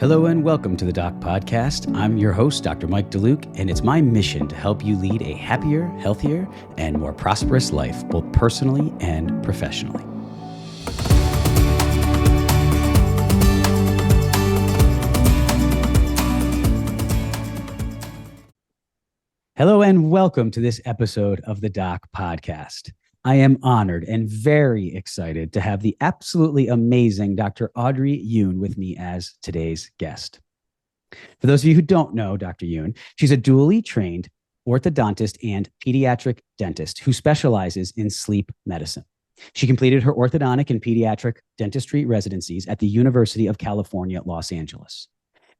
Hello and welcome to the Doc Podcast. I'm your host, Dr. Mike DeLuke, and it's my mission to help you lead a happier, healthier, and more prosperous life, both personally and professionally. Hello and welcome to this episode of the Doc Podcast. I am honored and very excited to have the absolutely amazing Dr. Audrey Yoon with me as today's guest. For those of you who don't know Dr. Yoon, she's a dually trained orthodontist and pediatric dentist who specializes in sleep medicine. She completed her orthodontic and pediatric dentistry residencies at the University of California, Los Angeles.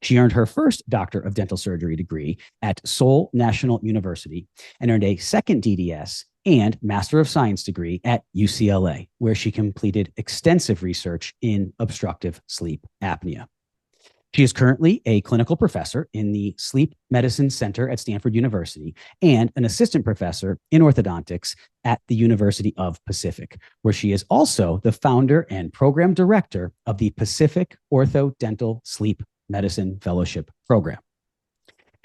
She earned her first Doctor of Dental Surgery degree at Seoul National University and earned a second DDS and Master of Science degree at UCLA, where she completed extensive research in obstructive sleep apnea. She is currently a clinical professor in the Sleep Medicine Center at Stanford University and an assistant professor in orthodontics at the University of Pacific, where she is also the founder and program director of the Pacific Ortho-Dental Sleep Medicine Fellowship Program.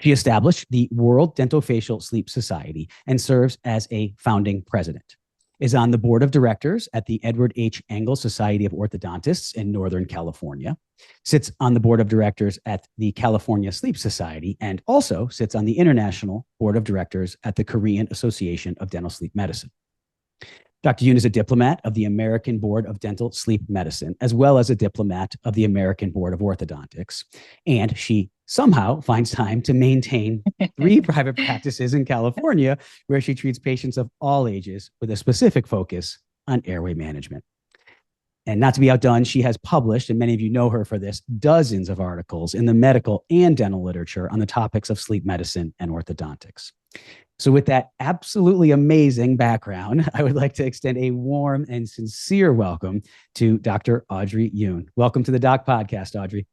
She established the World Dentofacial Sleep Society and serves as a founding president, is on the board of directors at the Edward H. Engel Society of Orthodontists in Northern California, sits on the board of directors at the California Sleep Society, and also sits on the international board of directors at the Korean Association of Dental Sleep Medicine. Dr. Yoon is a diplomat of the American Board of Dental Sleep Medicine, as well as a diplomat of the American Board of Orthodontics. And she somehow finds time to maintain 3 private practices in California, where she treats patients of all ages with a specific focus on airway management. And not to be outdone, she has published, and many of you know her for this, dozens of articles in the medical and dental literature on the topics of sleep medicine and orthodontics. So with that absolutely amazing background, I would like to extend a warm and sincere welcome to Dr. Audrey Yoon. Welcome to the Doc Podcast, Audrey.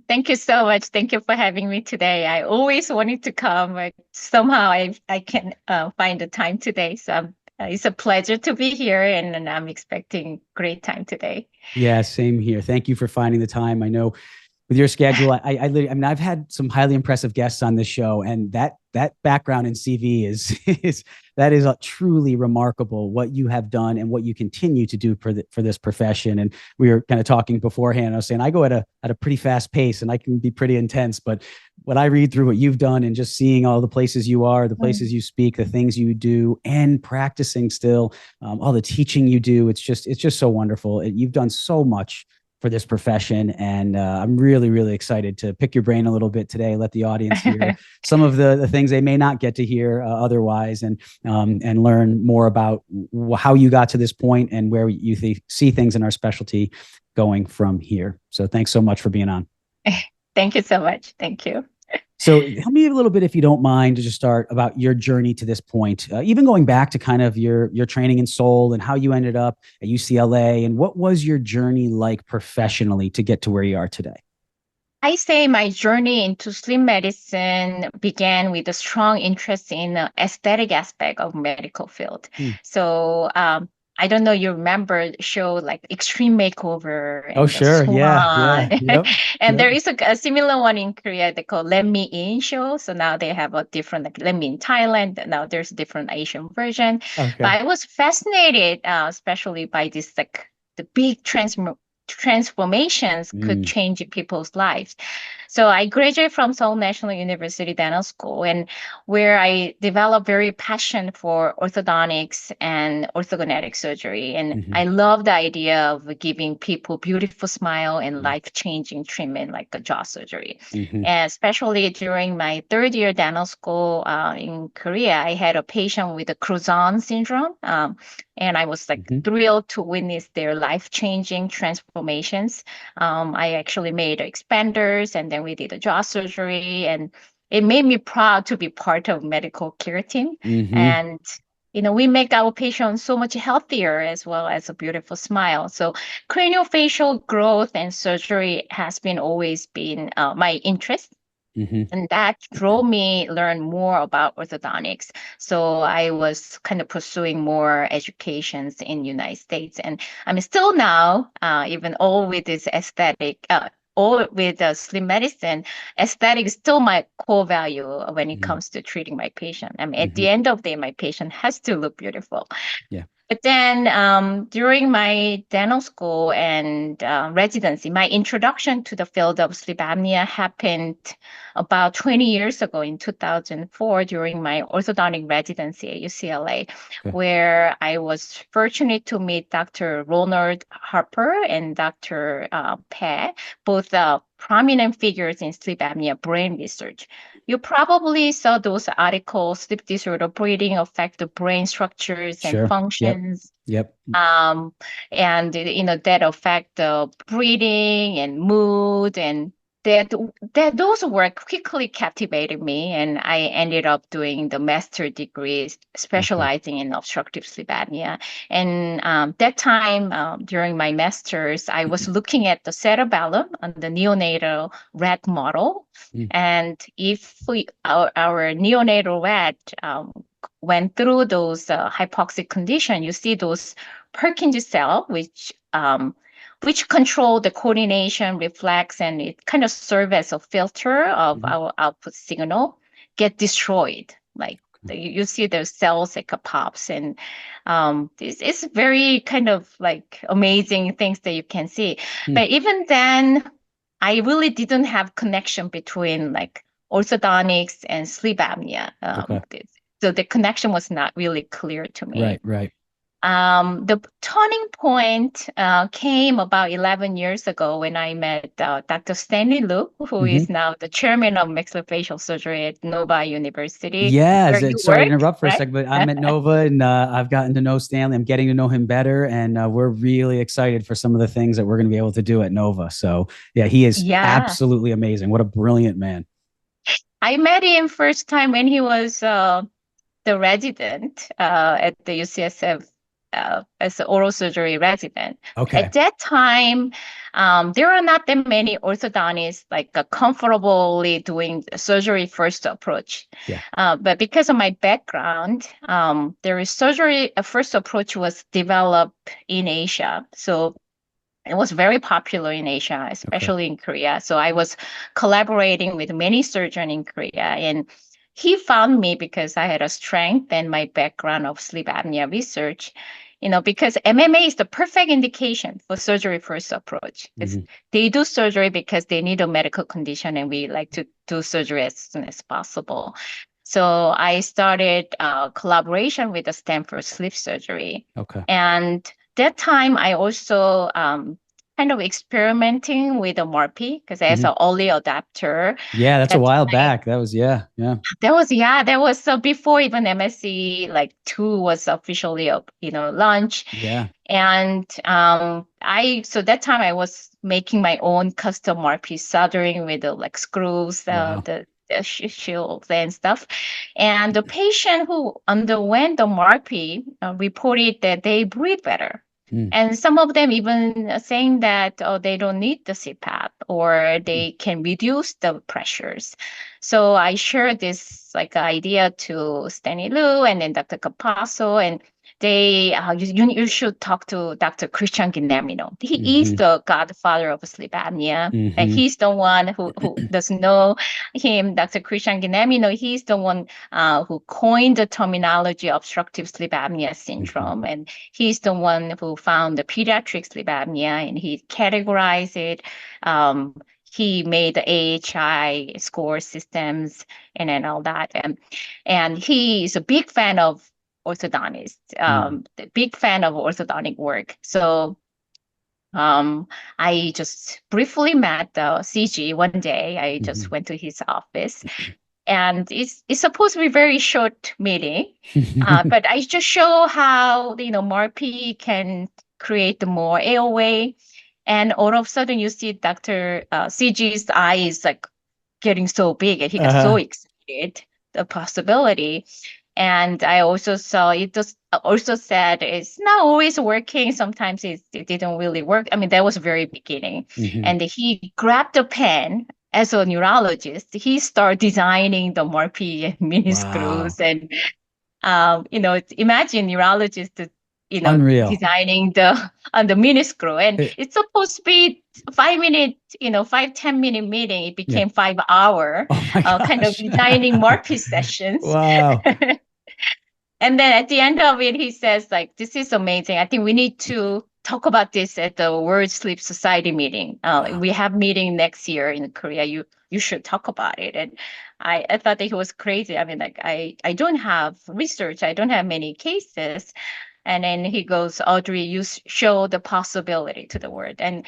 Thank you so much. Thank you for having me today. I always wanted to come, but somehow I can find the time today. So it's a pleasure to be here, and I'm expecting great time today. Yeah, same here. Thank you for finding the time. I know with your schedule, I mean, I've had some highly impressive guests on this show, and that background in CV is truly remarkable. What you have done and what you continue to do for this profession. And we were kind of talking beforehand. I was saying I go at a pretty fast pace, and I can be pretty intense. But when I read through what you've done and just seeing all the places you are, the places you speak, the things you do, and practicing still, all the teaching you do, it's just so wonderful. You've done so much for this profession. And I'm really, really excited to pick your brain a little bit today, let the audience hear some of the things they may not get to hear otherwise, and learn more about how you got to this point and where you see things in our specialty going from here. So thanks so much for being on. Thank you so much. Thank you. So tell me a little bit, if you don't mind, to just start about your journey to this point, even going back to kind of your training in Seoul and how you ended up at UCLA, and what was your journey like professionally to get to where you are today? I say my journey into sleep medicine began with a strong interest in the aesthetic aspect of medical field. So I don't know, you remember the show like Extreme Makeover and Oh, sure. Swan. Yeah. Yep. And there is a similar one in Korea they call Let Me In show. So now they have a different, like Let Me In Thailand. Now there's a different Asian version. Okay. But I was fascinated, especially by this, like the big transformations could change people's lives. So I graduated from Seoul National University Dental School, and where I developed very passion for orthodontics and orthogonetic surgery. And I love the idea of giving people beautiful smile and life-changing treatment like a jaw surgery. And especially during my 3rd year dental school in Korea, I had a patient with a Crouzon syndrome. And I was like thrilled to witness their life-changing transformations. I actually made expanders, and then we did a jaw surgery, and it made me proud to be part of medical care team. And we make our patients so much healthier, as well as a beautiful smile. So craniofacial growth and surgery has always been my interest. And that drove me learn more about orthodontics. So I was kind of pursuing more educations in United States. And I'm still now, even all with this aesthetic all with sleep medicine, aesthetic is still my core value when it Mhm. comes to treating my patient. I mean, at Mhm. the end of the day, my patient has to look beautiful. Yeah. But then during my dental school and residency, my introduction to the field of sleep apnea happened about 20 years ago in 2004 during my orthodontic residency at UCLA, Okay. where I was fortunate to meet Dr. Ronald Harper and Dr. Pe, both prominent figures in sleep apnea brain research. You probably saw those articles, sleep disorder breathing affect the brain structures and Sure. Yep. functions. Yep. And that affect the breathing and mood, and that those work quickly captivated me, and I ended up doing the master degree Okay. specializing in obstructive sleep apnea. And that time during my master's, I was looking at the cerebellum on the neonatal rat model. Mm. And if our neonatal rat went through those hypoxic condition, you see those Purkinje cell, which control the coordination, reflex, and it kind of serve as a filter of Mhm. our output signal, get destroyed. Like you see those cells like a pops, and it's very kind of like amazing things that you can see. Mm. But even then, I really didn't have connection between like orthodontics and sleep apnea. Okay. So the connection was not really clear to me. Right. Right. The turning point came about 11 years ago when I met Dr. Stanley Liu, who Hmm. is now the chairman of maxillofacial surgery at Nova University, Yes. where you Sorry to work, interrupt for a right? second, but I'm at Nova and I've gotten to know Stanley. I'm getting to know him better, and we're really excited for some of the things that we're going to be able to do at Nova. So, yeah, he is Yeah. absolutely amazing. What a brilliant man. I met him first time when he was the resident at the UCSF as an oral surgery resident. Okay. At that time, there are not that many orthodontists like comfortably doing surgery first approach. Yeah. But because of my background, there is surgery. A first approach was developed in Asia, so it was very popular in Asia, Okay. especially in Korea. So I was collaborating with many surgeons in Korea, and he found me because I had a strength and my background of sleep apnea research. Because MMA is the perfect indication for surgery first approach. Hmm. They do surgery because they need a medical condition, and we like to do surgery as soon as possible. So I started collaboration with the Stanford Sleep Surgery, Okay. and that time I also kind of experimenting with the MRP because as Hmm. an early adapter, Yeah, that's a that while time back. That was yeah, yeah. that was before even MSC like 2 was officially launched. Yeah. And so that time I was making my own custom MRP soldering with the like screws, Wow. the shields and stuff. And the patient who underwent the MRP reported that they breathe better. Mm. And some of them even saying that they don't need the CPAP or they can reduce the pressures. So I shared this like idea to Stanley Liu and then Dr. Capasso, and you should talk to Dr. Christian Guilleminault. He is Hmm. the godfather of sleep apnea. And Hmm. he's the one who doesn't know him, Dr. Christian Guilleminault. He's the one who coined the terminology obstructive sleep apnea Hmm. syndrome. And he's the one who found the pediatric sleep apnea, and he categorized it. He made the AHI score systems and all that. And he is a big fan of orthodontist, Mm. the big fan of orthodontic work. So I just briefly met the CG one day. I just Hmm. went to his office, and it's supposed to be a very short meeting, but I just show how MARPI can create more airway, and all of a sudden you see Dr. CG's eyes like getting so big, and he got so uh, excited the possibility. And I also saw it just also said it's not always working. Sometimes it didn't really work. I mean, that was very beginning. hmm. And he grabbed a pen as a neurologist. He started designing the Morphe mini Wow. screws. And, imagine neurologists Unreal. designing the on the mini screw, and It- it's supposed to be 5 minute, 5-10 minute meeting. It yeah. became 5 hour, Oh my kind of gosh. designing Murphy sessions. Wow. And then at the end of it, he says, like, this is amazing. I think we need to talk about this at the World Sleep Society meeting. Wow. We have meeting next year in Korea. You should talk about it. And I thought that he was crazy. I mean, like, I don't have research. I don't have many cases. And then he goes, Audrey, you show the possibility to the world. And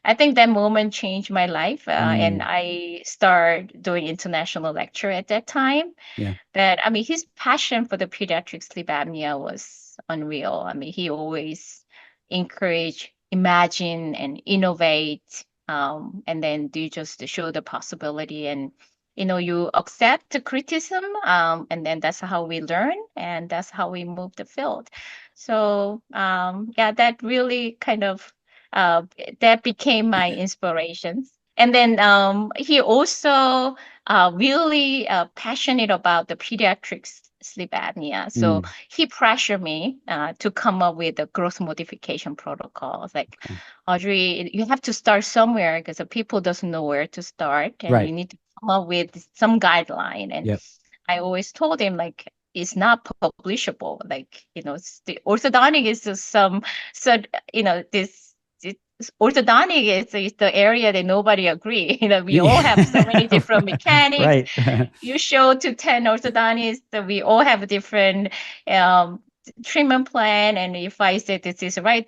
I think that moment changed my life. And I started doing international lecture at that time. Yeah. But I mean, his passion for the pediatric sleep apnea was unreal. I mean, he always encouraged, imagine, and innovate. And then do just show the possibility, and you accept the criticism, and then that's how we learn, and that's how we move the field. So yeah, that really kind of uh, that became my inspirations. And then he also really passionate about the pediatrics sleep apnea. So he pressured me to come up with the growth modification protocols. Like, Okay. Audrey, you have to start somewhere because the people doesn't know where to start, and Right. you need to come up with some guideline. And Yep. I always told him, like, it's not publishable. Like, the orthodontic is just so this orthodontic is the area that nobody agree. We all have so many different mechanics. Right. You show to 10 orthodontists that we all have a different treatment plan. And if I say this is right,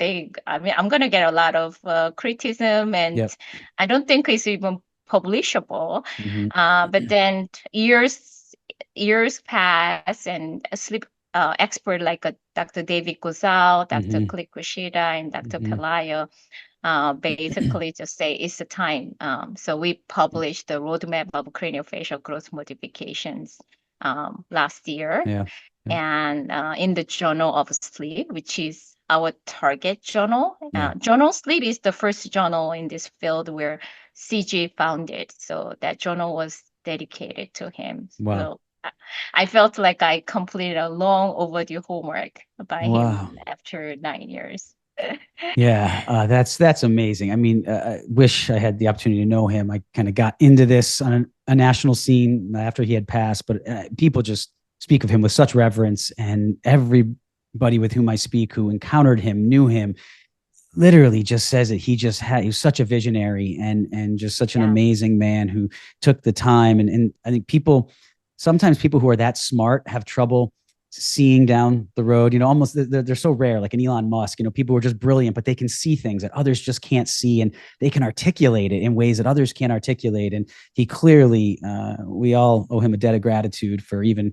I'm going to get a lot of criticism, and Yep. I don't think it's even publishable. But then years pass, and a sleep expert like Dr. David Gozal, Dr. Click Kushida, and Dr. Pelayo basically just say it's the time. So we published the roadmap of craniofacial growth modifications last year. Yeah. And in the Journal of Sleep, which is our target journal. Yeah. Journal Sleep is the first journal in this field where CG founded. So that journal was dedicated to him. Wow. So I felt like I completed a long overdue homework by him after 9 years. Yeah, that's amazing. I mean, I wish I had the opportunity to know him. I kind of got into this on a national scene after he had passed, but people just speak of him with such reverence, and everybody with whom I speak who encountered him, knew him, literally just says that he was such a visionary and just such an amazing man who took the time. And I think sometimes people who are that smart have trouble seeing down the road, almost they're so rare, like an Elon Musk, people who are just brilliant, but they can see things that others just can't see, and they can articulate it in ways that others can't articulate. And he clearly, we all owe him a debt of gratitude for even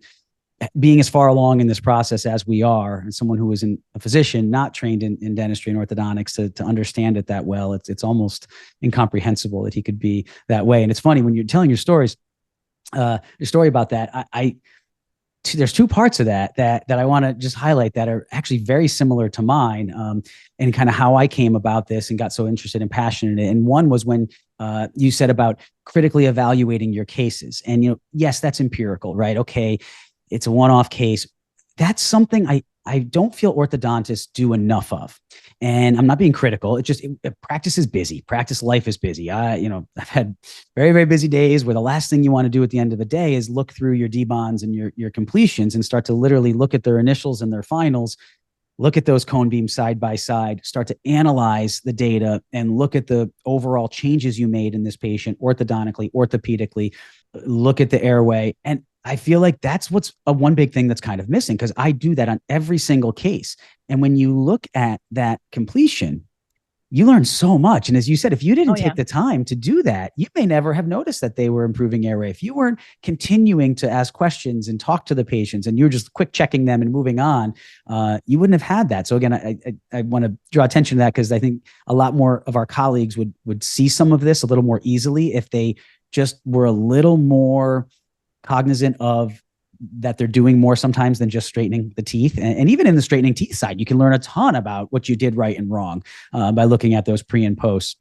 being as far along in this process as we are, and someone who is a physician, not trained in dentistry and orthodontics, to understand it that well. It's almost incomprehensible that he could be that way. And it's funny when you're telling your stories, your story about that, there's two parts of that I want to just highlight that are actually very similar to mine, and kind of how I came about this and got so interested and passionate. And one was when you said about critically evaluating your cases. And, yes, that's empirical, right? Okay, it's a one-off case. That's something I don't feel orthodontists do enough of. And I'm not being critical. Practice is busy. Practice life is busy. I've had very, very busy days where the last thing you want to do at the end of the day is look through your D-bonds and your completions and start to literally look at their initials and their finals, look at those cone beams side by side, start to analyze the data and look at the overall changes you made in this patient orthodontically, orthopedically, look at the airway. And I feel like that's what's one big thing that's kind of missing, because I do that on every single case. And when you look at that completion, you learn so much. And as you said, if you didn't take the time to do that, you may never have noticed that they were improving airway. If you weren't continuing to ask questions and talk to the patients, and you were just quick checking them and moving on, you wouldn't have had that. So again, I want to draw attention to that, because I think a lot more of our colleagues would see some of this a little more easily if they just were a little more cognizant of that they're doing more sometimes than just straightening the teeth. And even in the straightening teeth side, you can learn a ton about what you did right and wrong by looking at those pre and posts.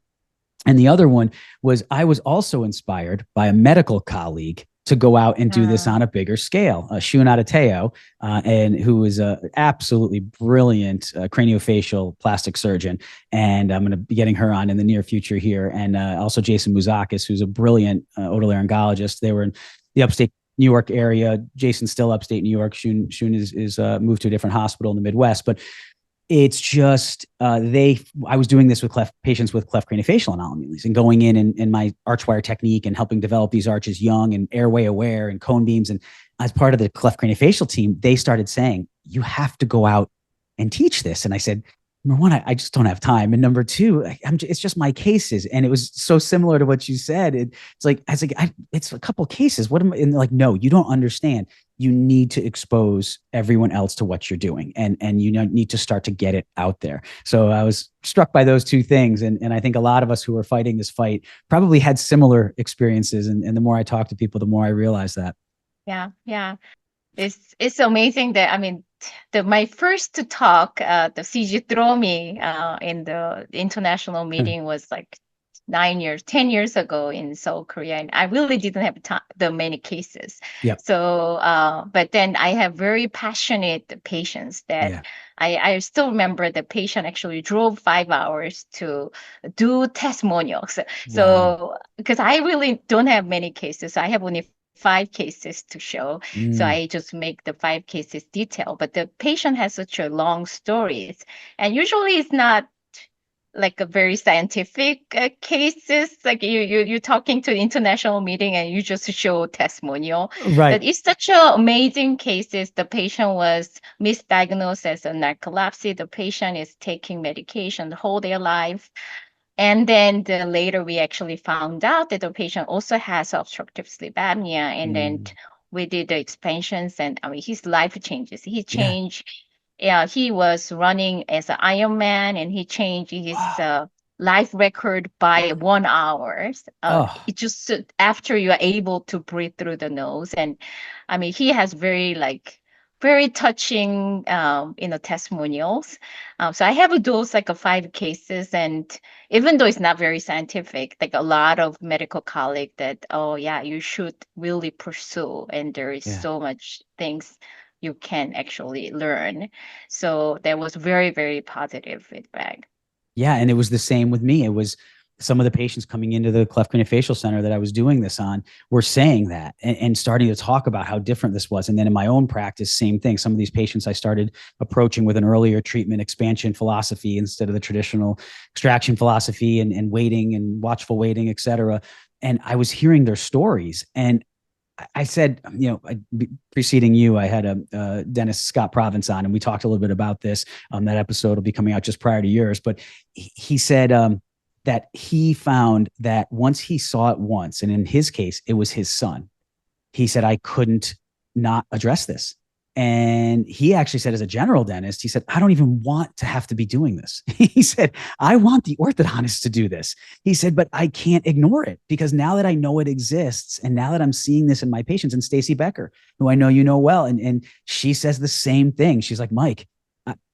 And the other one was, I was also inspired by a medical colleague to go out and do this on a bigger scale. Shun Adateo, and who is a absolutely brilliant craniofacial plastic surgeon, and I'm going to be getting her on in the near future here, and also Jason Mouzakis, who's a brilliant otolaryngologist. They were in the upstate New York area. Jason's still upstate New York. Shun is moved to a different hospital in the Midwest, but it's just I was doing this with patients with cleft craniofacial anomalies, and going in my archwire technique and helping develop these arches young and airway aware and cone beams. And as part of the cleft craniofacial team, they started saying, you have to go out and teach this. And I said, number one, I just don't have time. And number two, it's just my cases. And it was so similar to what you said. It's like, it's a couple cases. What am I? And like, no, you don't understand. You need to expose everyone else to what you're doing, and you need to start to get it out there. So I was struck by those two things. And I think a lot of us who are fighting this fight probably had similar experiences. And the more I talk to people, the more I realize that. Yeah. Yeah. It's amazing that, I mean, my first talk, the CG throw me in the international meeting was like 10 years ago in Seoul, Korea, and I really didn't have the many cases. Yep. So, but then I have very passionate patients that I still remember the patient actually drove 5 hours to do testimonials. So, because I really don't have many cases, I have only 5 cases to show. So I just make the 5 cases detailed, but the patient has such a long stories, and usually it's not like a very scientific cases, like you're talking to the international meeting and you just show testimonial. Right. But it's such an amazing cases. The patient was misdiagnosed as a narcolepsy. The patient is taking medication the whole their life. And then later we actually found out that the patient also has obstructive sleep apnea. And then we did the expansions, and I mean, his life changes. He changed. Yeah, he was running as an Ironman, and he changed his life record by 1 hour. It just after you are able to breathe through the nose, and I mean, he has very touching, testimonials. So I have those like 5 cases, and even though it's not very scientific, like a lot of medical colleagues that, oh yeah, you should really pursue, and there is so much things you can actually learn. So that was very, very positive feedback. Yeah. And it was the same with me. It was some of the patients coming into the cleft craniofacial center that I was doing this on were saying that and starting to talk about how different this was. And then in my own practice, same thing. Some of these patients I started approaching with an earlier treatment expansion philosophy instead of the traditional extraction philosophy, and waiting and watchful waiting, et cetera. And I was hearing their stories, and I said, preceding you, I had a dentist, Scott Province, on, and we talked a little bit about this. That episode will be coming out just prior to yours, but he said that he found that once he saw it once, and in his case, it was his son, he said, I couldn't not address this. And he actually said, as a general dentist, he said, I don't even want to have to be doing this. He said, I want the orthodontist to do this. He said, but I can't ignore it, because now that I know it exists, and now that I'm seeing this in my patients, and Stacy Becker, who I know you know well, and she says the same thing. She's like, Mike,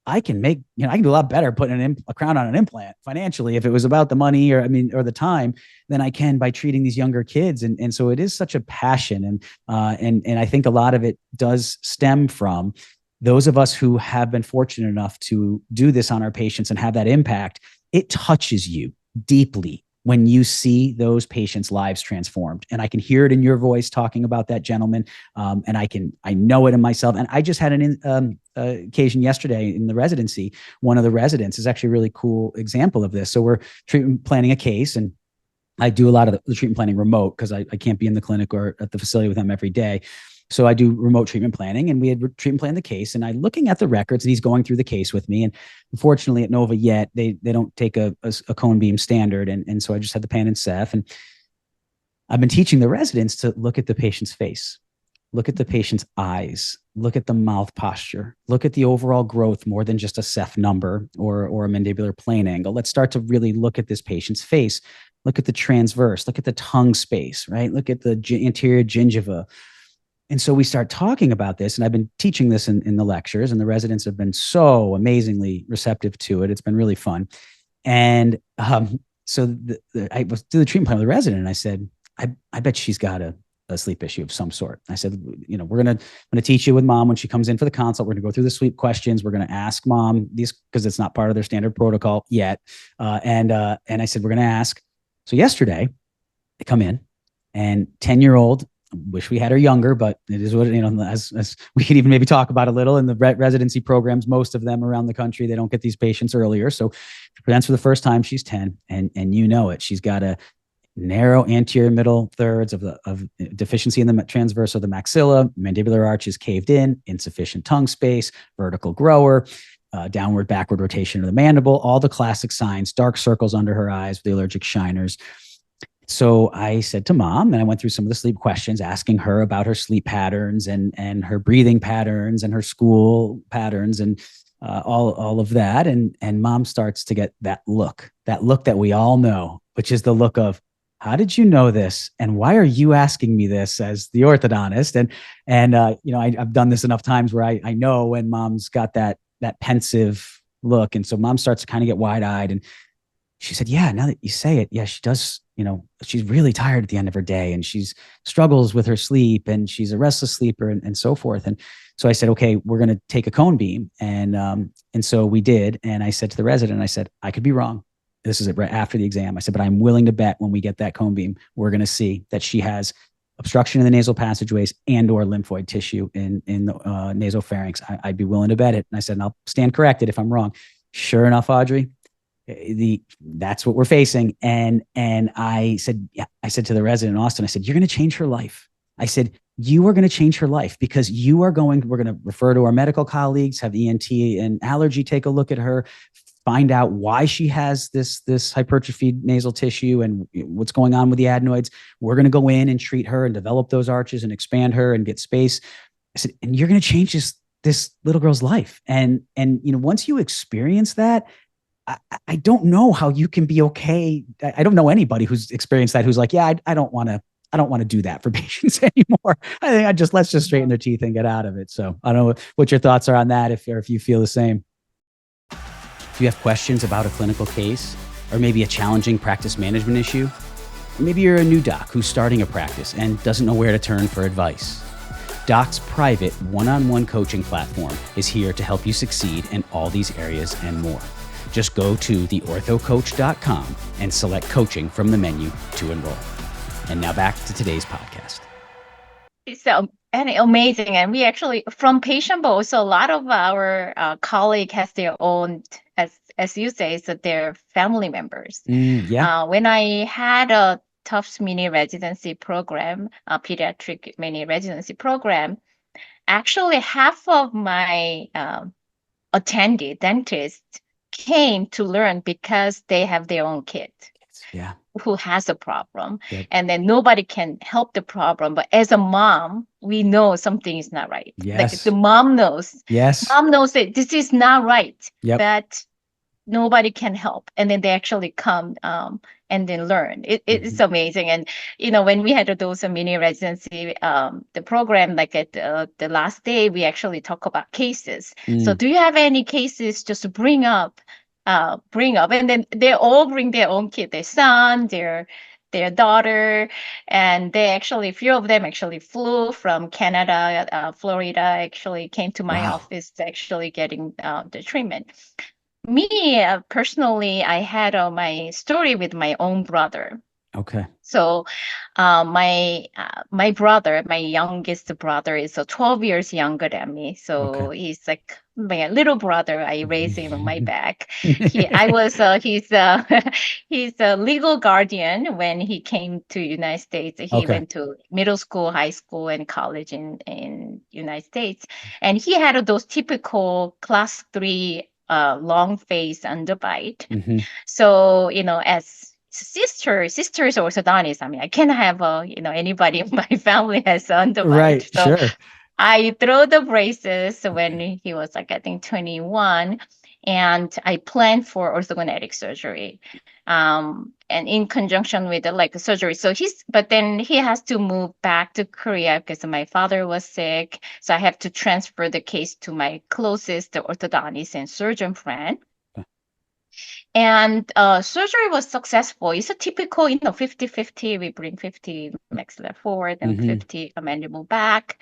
I can I can do a lot better putting a crown on an implant financially, if it was about the money or the time, than I can by treating these younger kids. And so it is such a passion. And I think a lot of it does stem from those of us who have been fortunate enough to do this on our patients and have that impact. It touches you deeply when you see those patients' lives transformed. And I can hear it in your voice talking about that gentleman. And I know it in myself. And I just had an occasion yesterday in the residency. One of the residents is actually a really cool example of this. So we're treatment planning a case, and I do a lot of the treatment planning remote because I can't be in the clinic or at the facility with them every day. So I do remote treatment planning, and we had treatment planned the case, and I'm looking at the records, and he's going through the case with me. And unfortunately at Nova yet, they don't take a cone beam standard. And so I just had the pan and Ceph, and I've been teaching the residents to look at the patient's face, look at the patient's eyes, look at the mouth posture, look at the overall growth more than just a Ceph number or a mandibular plane angle. Let's start to really look at this patient's face, look at the transverse, look at the tongue space, right? Look at the anterior gingiva. And so we start talking about this, and I've been teaching this in the lectures, and the residents have been so amazingly receptive to it. It's been really fun. And so I was doing the treatment plan with the resident, and I said, I bet she's got a a sleep issue of some sort. I said, we're going to teach you with mom when she comes in for the consult. We're going to go through the sleep questions. We're going to ask mom these because it's not part of their standard protocol yet. And I said, we're going to ask. So yesterday they come in and 10-year-old, wish we had her younger, but it is what, as we could even maybe talk about a little in the residency programs, most of them around the country, they don't get these patients earlier. So she presents for the first time, she's 10 and it. She's got a narrow anterior middle thirds of deficiency in the transverse of the maxilla, mandibular arch is caved in, insufficient tongue space, vertical grower, downward, backward rotation of the mandible, all the classic signs, dark circles under her eyes with the allergic shiners. So I said to mom, and I went through some of the sleep questions, asking her about her sleep patterns and her breathing patterns and her school patterns and all of that. And mom starts to get that look that we all know, which is the look of, how did you know this? And why are you asking me this as the orthodontist? And I've done this enough times where I know when mom's got that pensive look. And so mom starts to kind of get wide-eyed. And she said, yeah, now that you say it, yeah, she does. She's really tired at the end of her day and she's struggles with her sleep and she's a restless sleeper and so forth. And so I said, okay, we're going to take a cone beam. And so we did. And I said to the resident, I said, I could be wrong. This is it right after the exam. I said, but I'm willing to bet when we get that cone beam, we're going to see that she has obstruction in the nasal passageways and or lymphoid tissue in the nasopharynx. I'd be willing to bet it. And I said, and I'll stand corrected if I'm wrong. Sure enough, Audrey, that's what we're facing. And I said to the resident in Austin, I said, you're going to change her life. I said, you are going to change her life because we're going to refer to our medical colleagues, have ENT and allergy take a look at her, find out why she has this hypertrophied nasal tissue and what's going on with the adenoids. We're going to go in and treat her and develop those arches and expand her and get space. I said, and you're going to change this little girl's life. And once you experience that, I don't know how you can be okay. I don't know anybody who's experienced that, who's like, yeah, I don't want to do that for patients anymore. I think let's just straighten their teeth and get out of it. So I don't know what your thoughts are on that, if you feel the same. Do you have questions about a clinical case or maybe a challenging practice management issue? Or maybe you're a new doc who's starting a practice and doesn't know where to turn for advice. Doc's private one-on-one coaching platform is here to help you succeed in all these areas and more. Just go to theorthocoach.com and select coaching from the menu to enroll. And now back to today's podcast. So amazing. And we actually, from patient, but also a lot of our colleague has their own, as you say, so their family members. When I had a Tufts mini residency program, a pediatric mini residency program, actually half of my attendee dentists came to learn because they have their own kid who has a problem. And then nobody can help the problem. But as a mom, we know something is not right. Like the mom knows. Mom knows that this is not right. But nobody can help. And then they actually come and then learn. It's amazing. And, when we had those mini residency, the program, like at the last day, we actually talk about cases. So do you have any cases just to bring up? And then they all bring their own kid, their son, their daughter, and a few of them actually flew from Canada, Florida, actually came to my office actually getting the treatment. Me, personally, I had my story with my own brother. Okay. So my brother, my youngest brother, is 12 years younger than me. So he's like my little brother. I raised him on my back. He's a legal guardian when he came to United States. He went to middle school, high school, and college in United States. And he had those typical class 3 long face underbite. So, as sisters orthodontist, I mean, I can't have anybody in my family has underbite. Right, so sure. I throw the braces when he was like, I think 21, and I planned for orthodontic surgery, and in conjunction with the surgery. So but then he has to move back to Korea because my father was sick. So I have to transfer the case to my closest orthodontist and surgeon friend. And surgery was successful. It's a typical, 50-50. We bring 50 maxilla forward and 50 mandible back.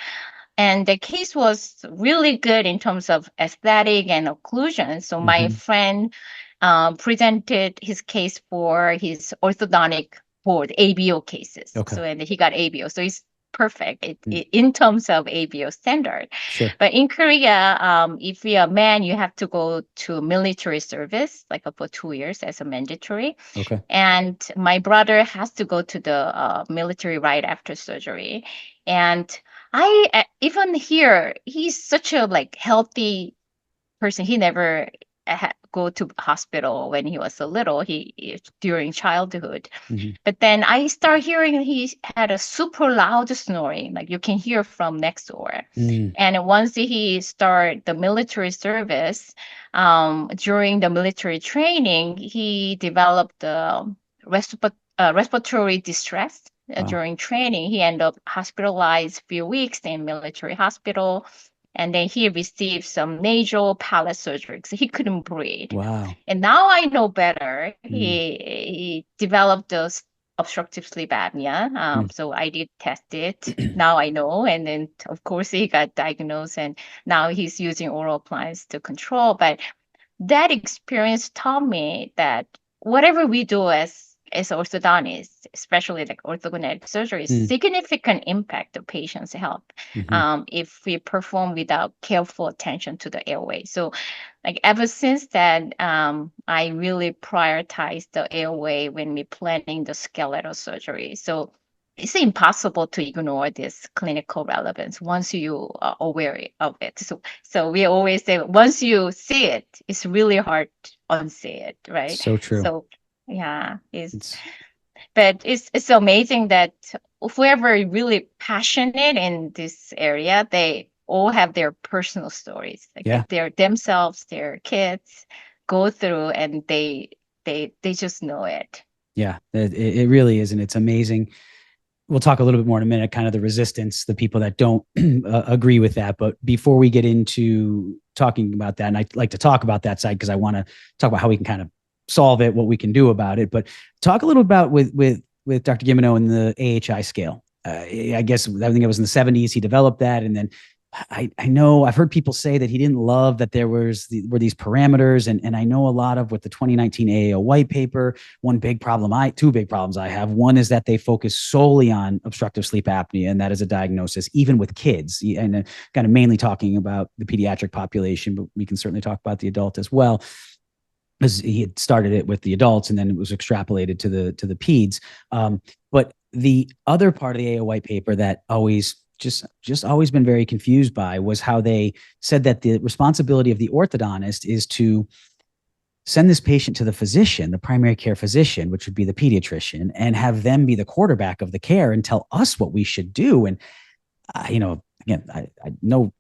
And the case was really good in terms of aesthetic and occlusion. So my friend presented his case for his orthodontic board, ABO cases. Okay. So, and he got ABO. So it's perfect in terms of ABO standard. Sure. But in Korea, if you're a man, you have to go to military service, like for 2 years as a mandatory. Okay. And my brother has to go to the military right after surgery. And even here, he's such a like healthy person. He never go to hospital when he was a little. During childhood, but then I start hearing he had a super loud snoring, like you can hear from next door. And once he started the military service, during the military training, he developed the respiratory distress. During training, he ended up hospitalized a few weeks in military hospital. And then he received some nasal palate surgery because he couldn't breathe. Wow. And now I know better. He developed those obstructive sleep apnea. So I did test it. Now I know. And then, of course, he got diagnosed. And now he's using oral appliance to control. But that experience taught me that whatever we do as orthodontists, especially like orthodontic surgery, significant impact the patient's health if we perform without careful attention to the airway. So like ever since that, I really prioritize the airway when we planning the skeletal surgery. So it's impossible to ignore this clinical relevance once you are aware of it. So we always say once you see it, it's really hard to unsee it, right? So true. So yeah, but it's amazing that whoever is really passionate in this area, they all have their personal stories. Like they're themselves, their kids go through, and they just know it. Yeah, it really is, and it's amazing. We'll talk a little bit more in a minute, kind of the resistance, the people that don't agree with that. But before we get into talking about that, and I'd like to talk about that side because I want to talk about how we can kind of solve it, what we can do about it. But talk a little about with Dr. Guilleminault and the AHI scale. I guess I think it was in the 70s he developed that, and then I know I've heard people say that he didn't love that there were these parameters, and I know a lot of with the 2019 AAO white paper. Two big problems I have. One is that they focus solely on obstructive sleep apnea, and that is a diagnosis even with kids, and kind of mainly talking about the pediatric population, but we can certainly talk about the adult as well. As he had started it with the adults and then it was extrapolated to the peds. But the other part of the AO white paper that always always been very confused by was how they said that the responsibility of the orthodontist is to send this patient to the physician, the primary care physician, which would be the pediatrician, and have them be the quarterback of the care and tell us what we should do. And, again, I know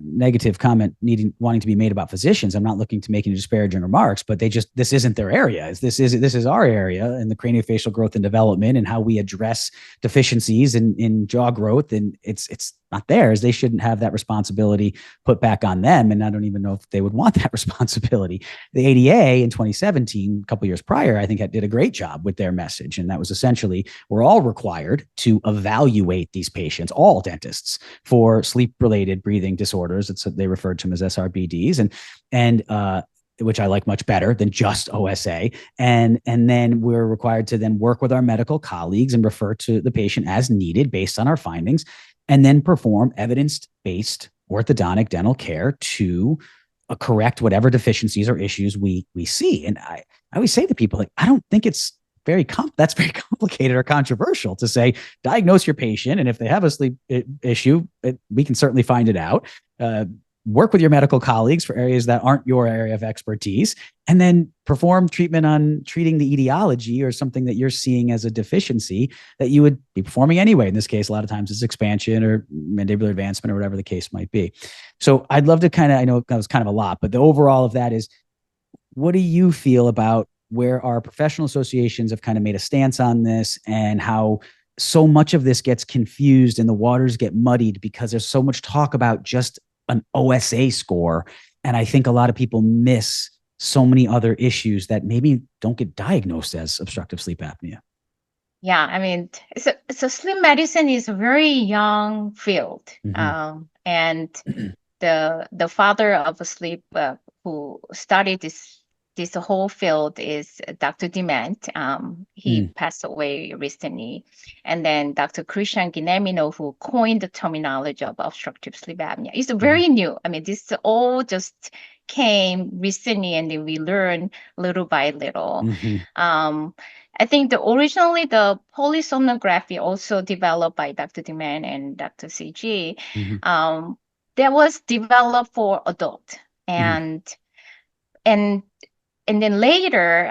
negative comment wanting to be made about physicians. I'm not looking to make any disparaging remarks, but this isn't their area. This is our area in the craniofacial growth and development and how we address deficiencies in jaw growth. And it's not theirs. They shouldn't have that responsibility put back on them. And I don't even know if they would want that responsibility. The ADA in 2017, a couple years prior, I think did a great job with their message. And that was essentially, we're all required to evaluate these patients, all dentists, for sleep-related breathing disorders. They referred to them as SRBDs, and which I like much better than just OSA. And then we're required to then work with our medical colleagues and refer to the patient as needed based on our findings, and then perform evidence-based orthodontic dental care to correct whatever deficiencies or issues we see. And I always say to people, like, I don't think it's that's very complicated or controversial to say, diagnose your patient, and if they have a sleep issue, we can certainly find it out. Work with your medical colleagues for areas that aren't your area of expertise, and then perform treatment on treating the etiology or something that you're seeing as a deficiency that you would be performing anyway. In this case, a lot of times it's expansion or mandibular advancement or whatever the case might be. So I'd love to I know that was kind of a lot, but the overall of that is, what do you feel about where our professional associations have kind of made a stance on this, and how so much of this gets confused and the waters get muddied because there's so much talk about just an OSA score. And I think a lot of people miss so many other issues that maybe don't get diagnosed as obstructive sleep apnea. Yeah, I mean, so sleep medicine is a very young field, and the father of sleep who studied this whole field is Dr. Dement. He passed away recently, and then Dr. Christian Guilleminault, who coined the terminology of obstructive sleep apnea. It's very new. I mean, this all just came recently, and then we learn little by little. I think originally the polysomnography, also developed by Dr. Demand and Dr. CG, that was developed for adult, and then later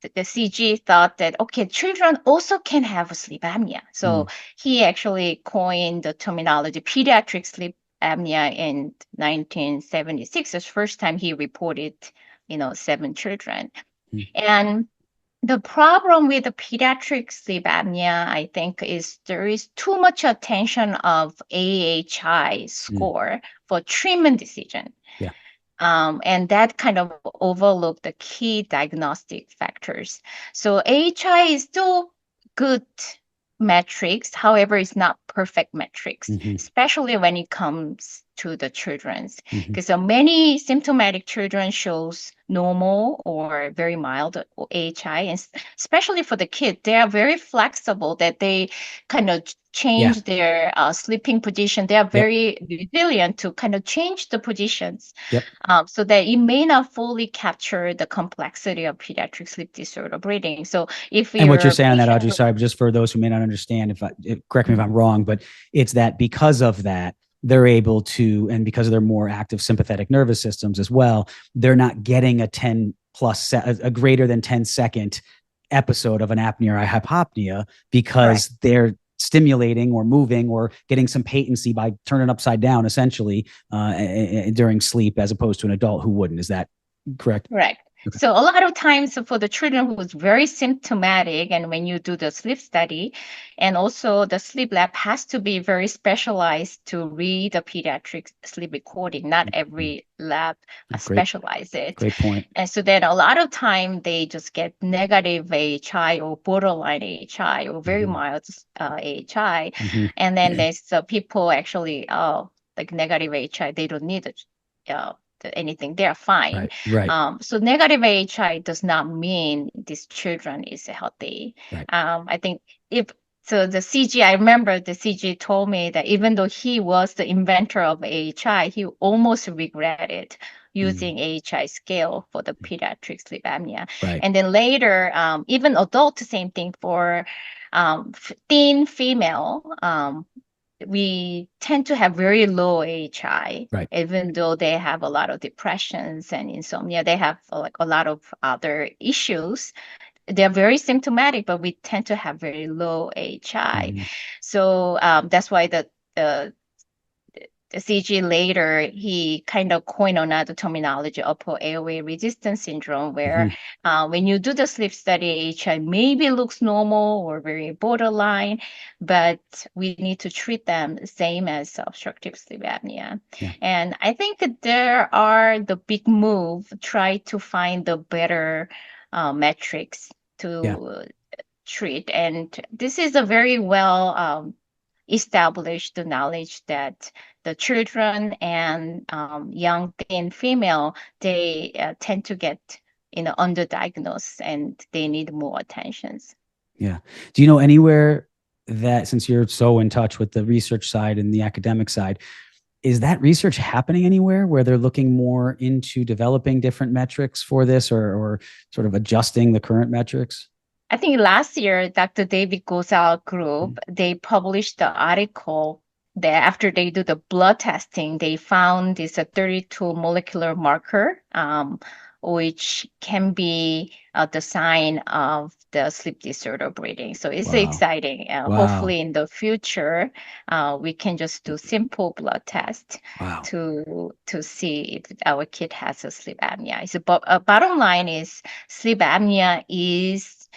the CG thought that, okay, children also can have sleep apnea. So he actually coined the terminology pediatric sleep apnea in 1976. The first time he reported 7 children. And the problem with the pediatric sleep apnea, I think, is there is too much attention of AHI score for treatment decision. Yeah. And that kind of overlooked the key diagnostic factors. So AHI is still good metrics. However, it's not perfect metrics, especially when it comes to the children's, because many symptomatic children shows normal or very mild AHI, and especially for the kid, they are very flexible, that they kind of change their sleeping position. They are very resilient to kind of change the positions, so that it may not fully capture the complexity of pediatric sleep disorder breathing. So and what you're saying on that, Audrey, sorry, just for those who may not understand, correct me if I'm wrong, but it's that because of that, they're able to, and because of their more active sympathetic nervous systems as well, they're not getting a greater than 10-second episode of an apnea or hypopnea, because they're stimulating or moving or getting some patency by turning upside down, essentially, during sleep, as opposed to an adult who wouldn't. Is that correct? Correct. Okay. So a lot of times for the children who is very symptomatic, and when you do the sleep study, and also the sleep lab has to be very specialized to read the pediatric sleep recording. Not every lab specializes it. Great point. And so then a lot of time they just get negative AHI or borderline AHI or very mild AHI. And then there's people actually, like negative AHI, they don't need it. Anything, they're fine. Right. So negative AHI does not mean this children is healthy. I think the CG, I remember the CG told me that even though he was the inventor of AHI, he almost regretted using AHI scale for the pediatric sleep apnea. And then later, even adult, same thing for thin female, we tend to have very low AHI, even though they have a lot of depressions and insomnia. They have like a lot of other issues. They're very symptomatic, but we tend to have very low AHI. So that's why the CG later, he kind of coined another terminology, upper airway resistance syndrome, where when you do the sleep study, AHI maybe looks normal or very borderline, but we need to treat them the same as obstructive sleep apnea. And I think there are the big move, try to find the better metrics to treat. And this is a very well established knowledge that the children and young thin female, they tend to get underdiagnosed, and they need more attentions. Yeah. Do you know anywhere that, since you're so in touch with the research side and the academic side, is that research happening anywhere where they're looking more into developing different metrics for this, or sort of adjusting the current metrics? I think last year, Dr. David Gozal group, they published the article that after they do the blood testing, they found this 32 molecular marker, which can be the sign of the sleep disorder breathing. So it's exciting. Hopefully in the future, we can just do simple blood test to see if our kid has a sleep apnea. So, bottom line is sleep apnea is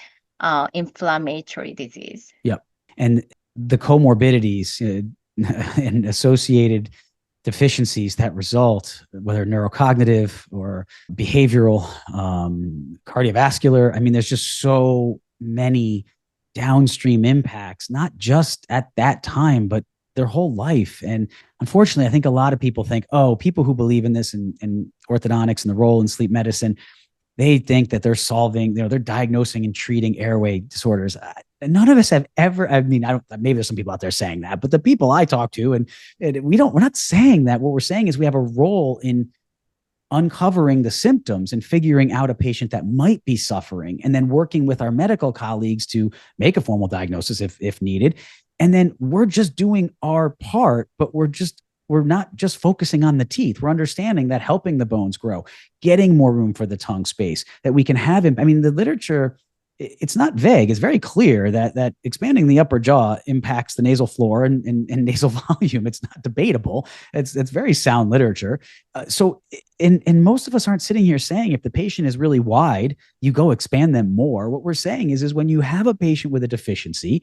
inflammatory disease. Yep. And the comorbidities and associated deficiencies that result, whether neurocognitive or behavioral, cardiovascular. I mean, there's just so many downstream impacts, not just at that time, but their whole life. And unfortunately, I think a lot of people think, oh, people who believe in this and orthodontics and the role in sleep medicine, they think that they're solving, they're diagnosing and treating airway disorders. None of us have ever, I mean, I don't, maybe there's some people out there saying that, but the people I talk to, and we're not saying that. What we're saying is we have a role in uncovering the symptoms and figuring out a patient that might be suffering, and then working with our medical colleagues to make a formal diagnosis if needed. And then we're just doing our part, but we're not just focusing on the teeth. We're understanding that helping the bones grow, getting more room for the tongue space, that we can have. I mean, the literature, it's not vague. It's very clear that expanding the upper jaw impacts the nasal floor and nasal volume. It's not debatable. It's very sound literature. And most of us aren't sitting here saying if the patient is really wide, you go expand them more. What we're saying is when you have a patient with a deficiency,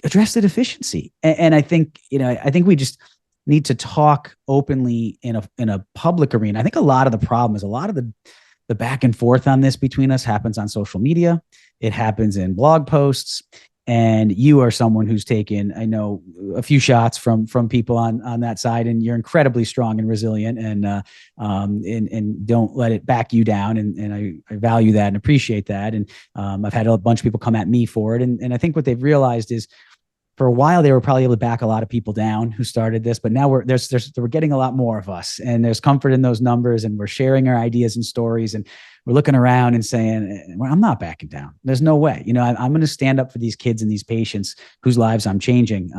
address the deficiency. And I think, we just need to talk openly in a public arena. I think a lot of the problem is a lot of the back and forth on this between us happens on social media. It happens in blog posts. And you are someone who's taken, I know, a few shots from people on that side, and you're incredibly strong and resilient, and don't let it back you down. And I value that and appreciate that. And I've had a bunch of people come at me for it. And I think what they've realized is, for a while, they were probably able to back a lot of people down who started this, but now we're getting a lot more of us, and there's comfort in those numbers, and we're sharing our ideas and stories, and we're looking around and saying, well, I'm not backing down. There's no way, I'm going to stand up for these kids and these patients whose lives I'm changing.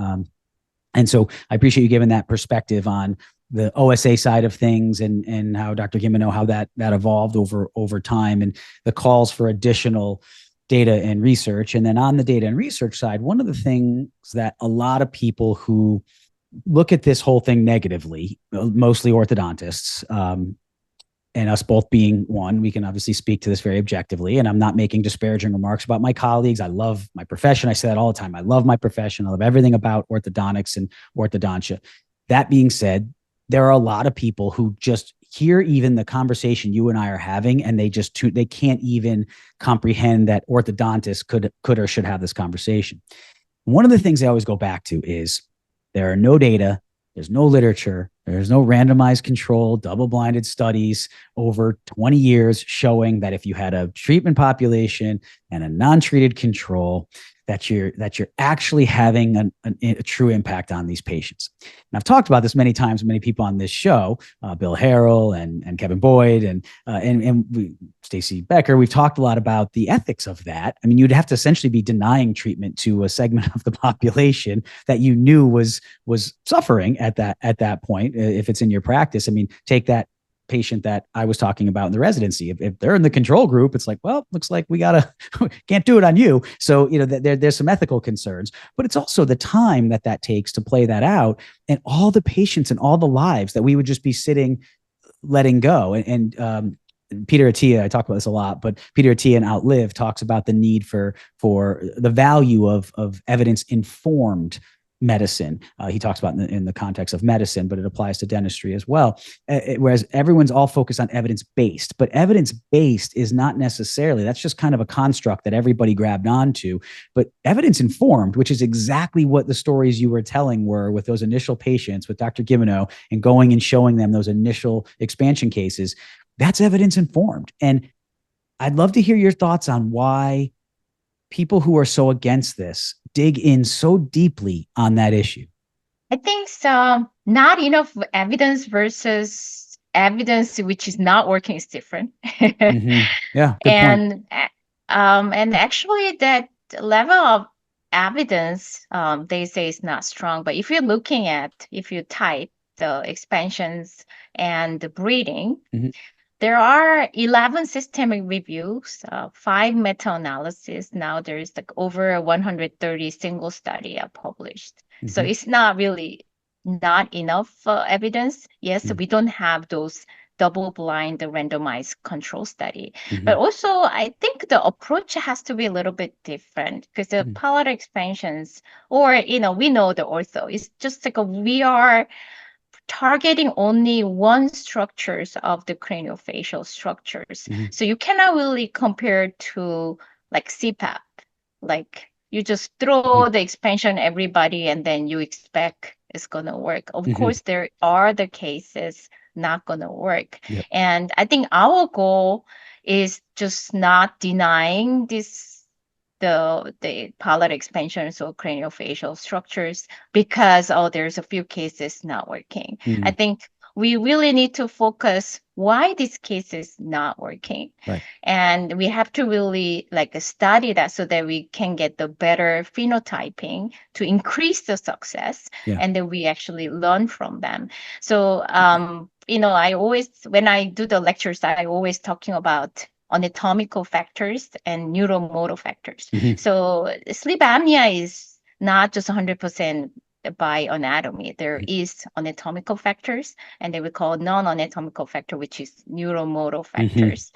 And so I appreciate you giving that perspective on the OSA side of things, and how Dr. Guilleminault, how that evolved over time, and the calls for additional data and research. And then on the data and research side, one of the things that a lot of people who look at this whole thing negatively, mostly orthodontists, and us both being one, we can obviously speak to this very objectively. And I'm not making disparaging remarks about my colleagues. I love my profession. I say that all the time. I love my profession. I love everything about orthodontics and orthodontia. That being said, there are a lot of people who just hear even the conversation you and I are having, and they can't even comprehend that orthodontists could or should have this conversation. One of the things I always go back to is there are no data, there's no literature, there's no randomized control, double-blinded studies over 20 years showing that if you had a treatment population and a non-treated control, that you're actually having a true impact on these patients. And I've talked about this many times, many people on this show, Bill Harrell and Kevin Boyd and Stacy Becker. We've talked a lot about the ethics of that. I mean, you'd have to essentially be denying treatment to a segment of the population that you knew was suffering at that point. If it's in your practice, I mean, take that patient that I was talking about in the residency. If they're in the control group, it's like, well, looks like we can't do it on you. So, there's some ethical concerns, but it's also the time that takes to play that out, and all the patients and all the lives that we would just be sitting, letting go. And Peter Attia, I talk about this a lot, but Peter Attia in Outlive talks about the need for the value of evidence-informed medicine. He talks about in the context of medicine, but it applies to dentistry as well. Whereas everyone's all focused on evidence-based, but evidence-based is not necessarily, that's just kind of a construct that everybody grabbed onto. But evidence-informed, which is exactly what the stories you were telling were with those initial patients with Dr. Guilleminault, and going and showing them those initial expansion cases, that's evidence-informed. And I'd love to hear your thoughts on why people who are so against this dig in so deeply on that issue. I think so. Not enough evidence versus evidence which is not working is different. Mm-hmm. Yeah, good point. And actually that level of evidence, they say is not strong. But if you type the expansions and the breeding, mm-hmm. There are 11 systemic reviews, 5 meta-analysis. Now there's like over 130 single study published. Mm-hmm. So it's not really not enough evidence. Yes, mm-hmm. We don't have those double-blind randomized control study. Mm-hmm. But also, I think the approach has to be a little bit different, because the mm-hmm. palatal expansions, or, we know the ortho, it's just like we are targeting only one structures of the craniofacial structures. Mm-hmm. So you cannot really compare to like CPAP. Like you just throw the expansion everybody and then you expect it's going to work. Of Mm-hmm. course, there are the cases not going to work. Yep. And I think our goal is just not denying the palate expansions or craniofacial structures because there's a few cases not working. Mm-hmm. I think we really need to focus why this case is not working. Right. And we have to really like study that so that we can get the better phenotyping to increase the success. Yeah. And then we actually learn from them. So, I always, when I do the lectures, I always talking about anatomical factors and neuromotor factors. Mm-hmm. So sleep apnea is not just 100% by anatomy. There is anatomical factors, and they we call non-anatomical factor, which is neuromotor factors.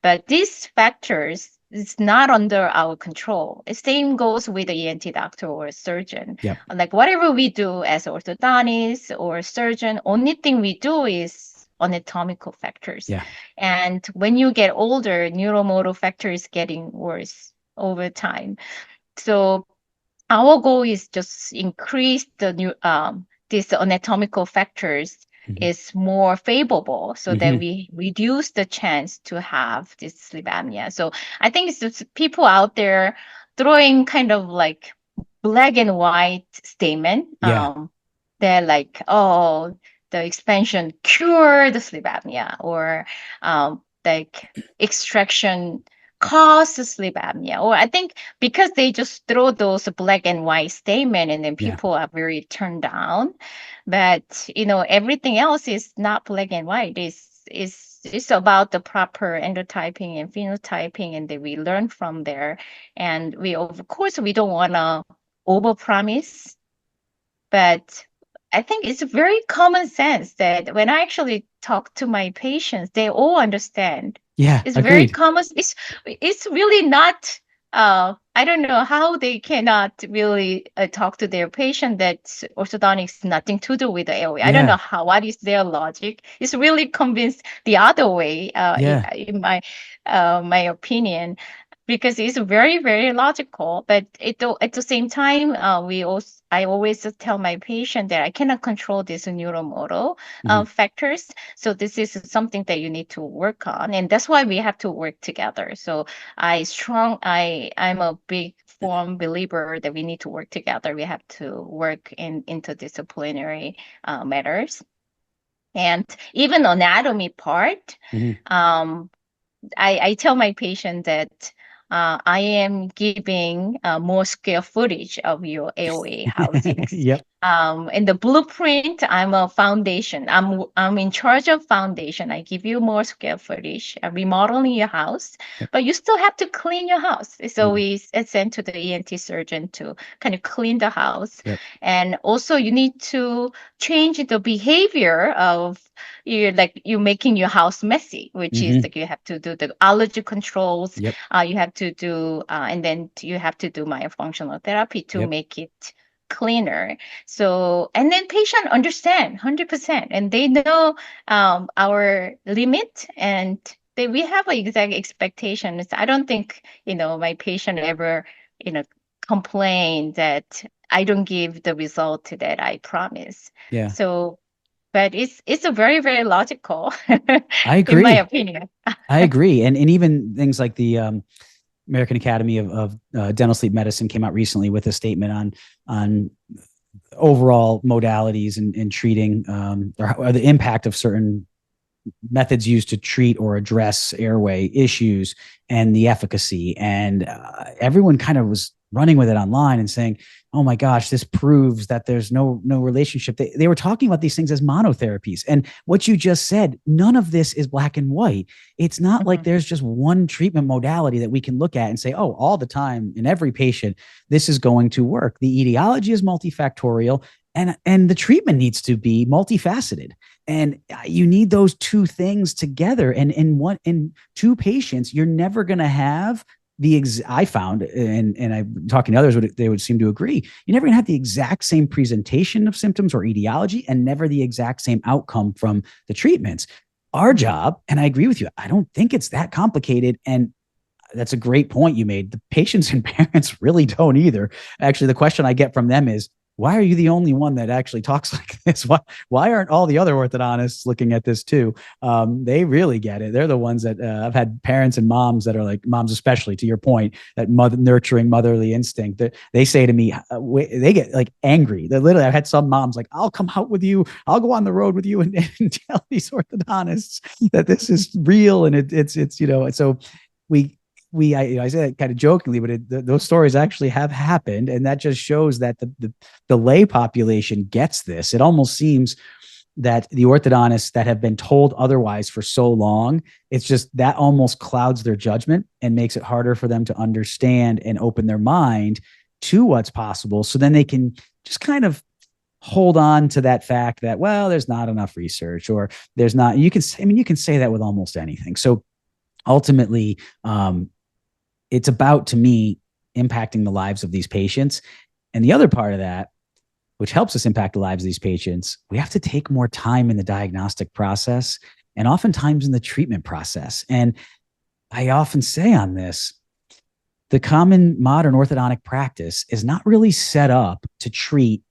But these factors is not under our control. The same goes with the ENT doctor or a surgeon. Yep. Like whatever we do as orthodontist or a surgeon, only thing we do is anatomical factors. Yeah. And when you get older, neuromotor factor is getting worse over time. So our goal is just increase the new these anatomical factors is more favorable so that we reduce the chance to have this sleep apnea. So I think it's just people out there throwing kind of like black and white statement. Yeah. They're like, oh, the expansion cure the sleep apnea, or like extraction cause sleep apnea. Or I think because they just throw those black and white statement and then people are very turned down. But everything else is not black and white. It's about the proper endotyping and phenotyping, and then we learn from there. And we of course we don't want to overpromise, but I think it's very common sense that when I actually talk to my patients, they all understand. Yeah, It's agreed. very common. It's really not. I don't know how they cannot really talk to their patient that orthodontics nothing to do with the airway. I don't know what is their logic. It's really convinced the other way. In my opinion. Because it's very, very logical, but at the same time, I always just tell my patient that I cannot control these neuromotor factors. So this is something that you need to work on, and that's why we have to work together. So I'm a big firm believer that we need to work together. We have to work in interdisciplinary matters, and even anatomy part. I tell my patient that I am giving more square footage of your airway housings. Yep. In the blueprint, I'm a foundation. I'm in charge of foundation. I give you more square footage, remodeling your house, but you still have to clean your house. So we send to the ENT surgeon to kind of clean the house, and also you need to change the behavior of you making your house messy, which is like you have to do the allergy controls. You have to do, and then you have to do myofunctional therapy to make it cleaner. So, and then patient understand 100%, and they know our limit, and we have an exact expectation. I don't think my patient ever complain that I don't give the result that I promise. Yeah. So, but it's a very, very logical. I agree. In my opinion. I agree, and even things like the American Academy of Dental Sleep Medicine came out recently with a statement on overall modalities in treating or the impact of certain methods used to treat or address airway issues and the efficacy. And everyone kind of was running with it online and saying, oh my gosh, this proves that there's no relationship. They were talking about these things as monotherapies. And what you just said, none of this is black and white. It's not like there's just one treatment modality that we can look at and say, oh, all the time in every patient, this is going to work. The etiology is multifactorial, and the treatment needs to be multifaceted. And you need those two things together. And in two patients, you're never going to have I found, and I'm talking to others, they would seem to agree, you're never going to have the exact same presentation of symptoms or etiology, and never the exact same outcome from the treatments. Our job, and I agree with you, I don't think it's that complicated. And that's a great point you made. The patients and parents really don't either. Actually, the question I get from them is, why are you the only one that actually talks like this? Why aren't all the other orthodontists looking at this too? They really get it. They're the ones that I've had parents and moms that are like, moms especially, to your point, that nurturing motherly instinct. That they say to me, they get like angry. They literally, I've had some moms like, I'll come out with you, I'll go on the road with you, and tell these orthodontists that this is real, and it's so we I say that kind of jokingly, but those stories actually have happened, and that just shows that the lay population gets this. It almost seems that the orthodontists that have been told otherwise for so long, it's just that almost clouds their judgment and makes it harder for them to understand and open their mind to what's possible. So then they can just kind of hold on to that fact that, well, there's not enough research, or there's not. You can say that with almost anything. So ultimately, it's about, to me, impacting the lives of these patients. And the other part of that, which helps us impact the lives of these patients, we have to take more time in the diagnostic process and oftentimes in the treatment process. And I often say on this, the common modern orthodontic practice is not really set up to treat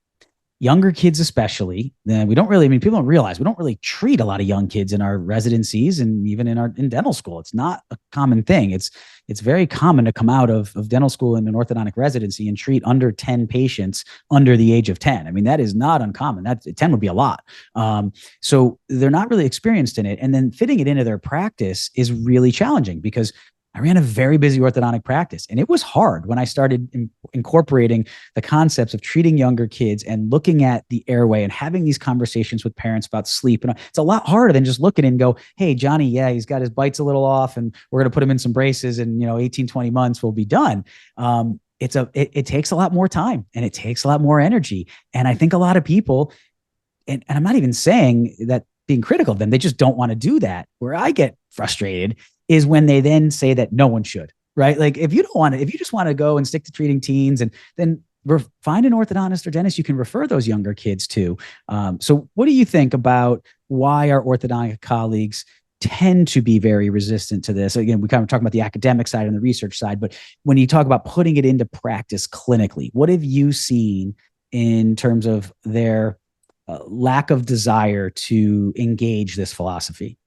younger kids, especially. Then we don't really, people don't realize we don't really treat a lot of young kids in our residencies and even in dental school. It's not a common thing. It's very common to come out of dental school in an orthodontic residency and treat under 10 patients under the age of 10. That is not uncommon. That 10 would be a lot. So they're not really experienced in it. And then fitting it into their practice is really challenging, because I ran a very busy orthodontic practice, and it was hard when I started incorporating the concepts of treating younger kids and looking at the airway and having these conversations with parents about sleep. And it's a lot harder than just looking and go, hey, Johnny, yeah, he's got his bites a little off, and we're going to put him in some braces, and 18, 20 months we'll be done. It takes a lot more time, and it takes a lot more energy. And I think a lot of people, and I'm not even saying that being critical of them, they just don't want to do that. Where I get frustrated is when they then say that no one should, right? Like, if you just want to go and stick to treating teens, and then find an orthodontist or dentist you can refer those younger kids to. So what do you think about why our orthodontic colleagues tend to be very resistant to this? Again, we kind of talk about the academic side and the research side, but when you talk about putting it into practice clinically, what have you seen in terms of their lack of desire to engage this philosophy?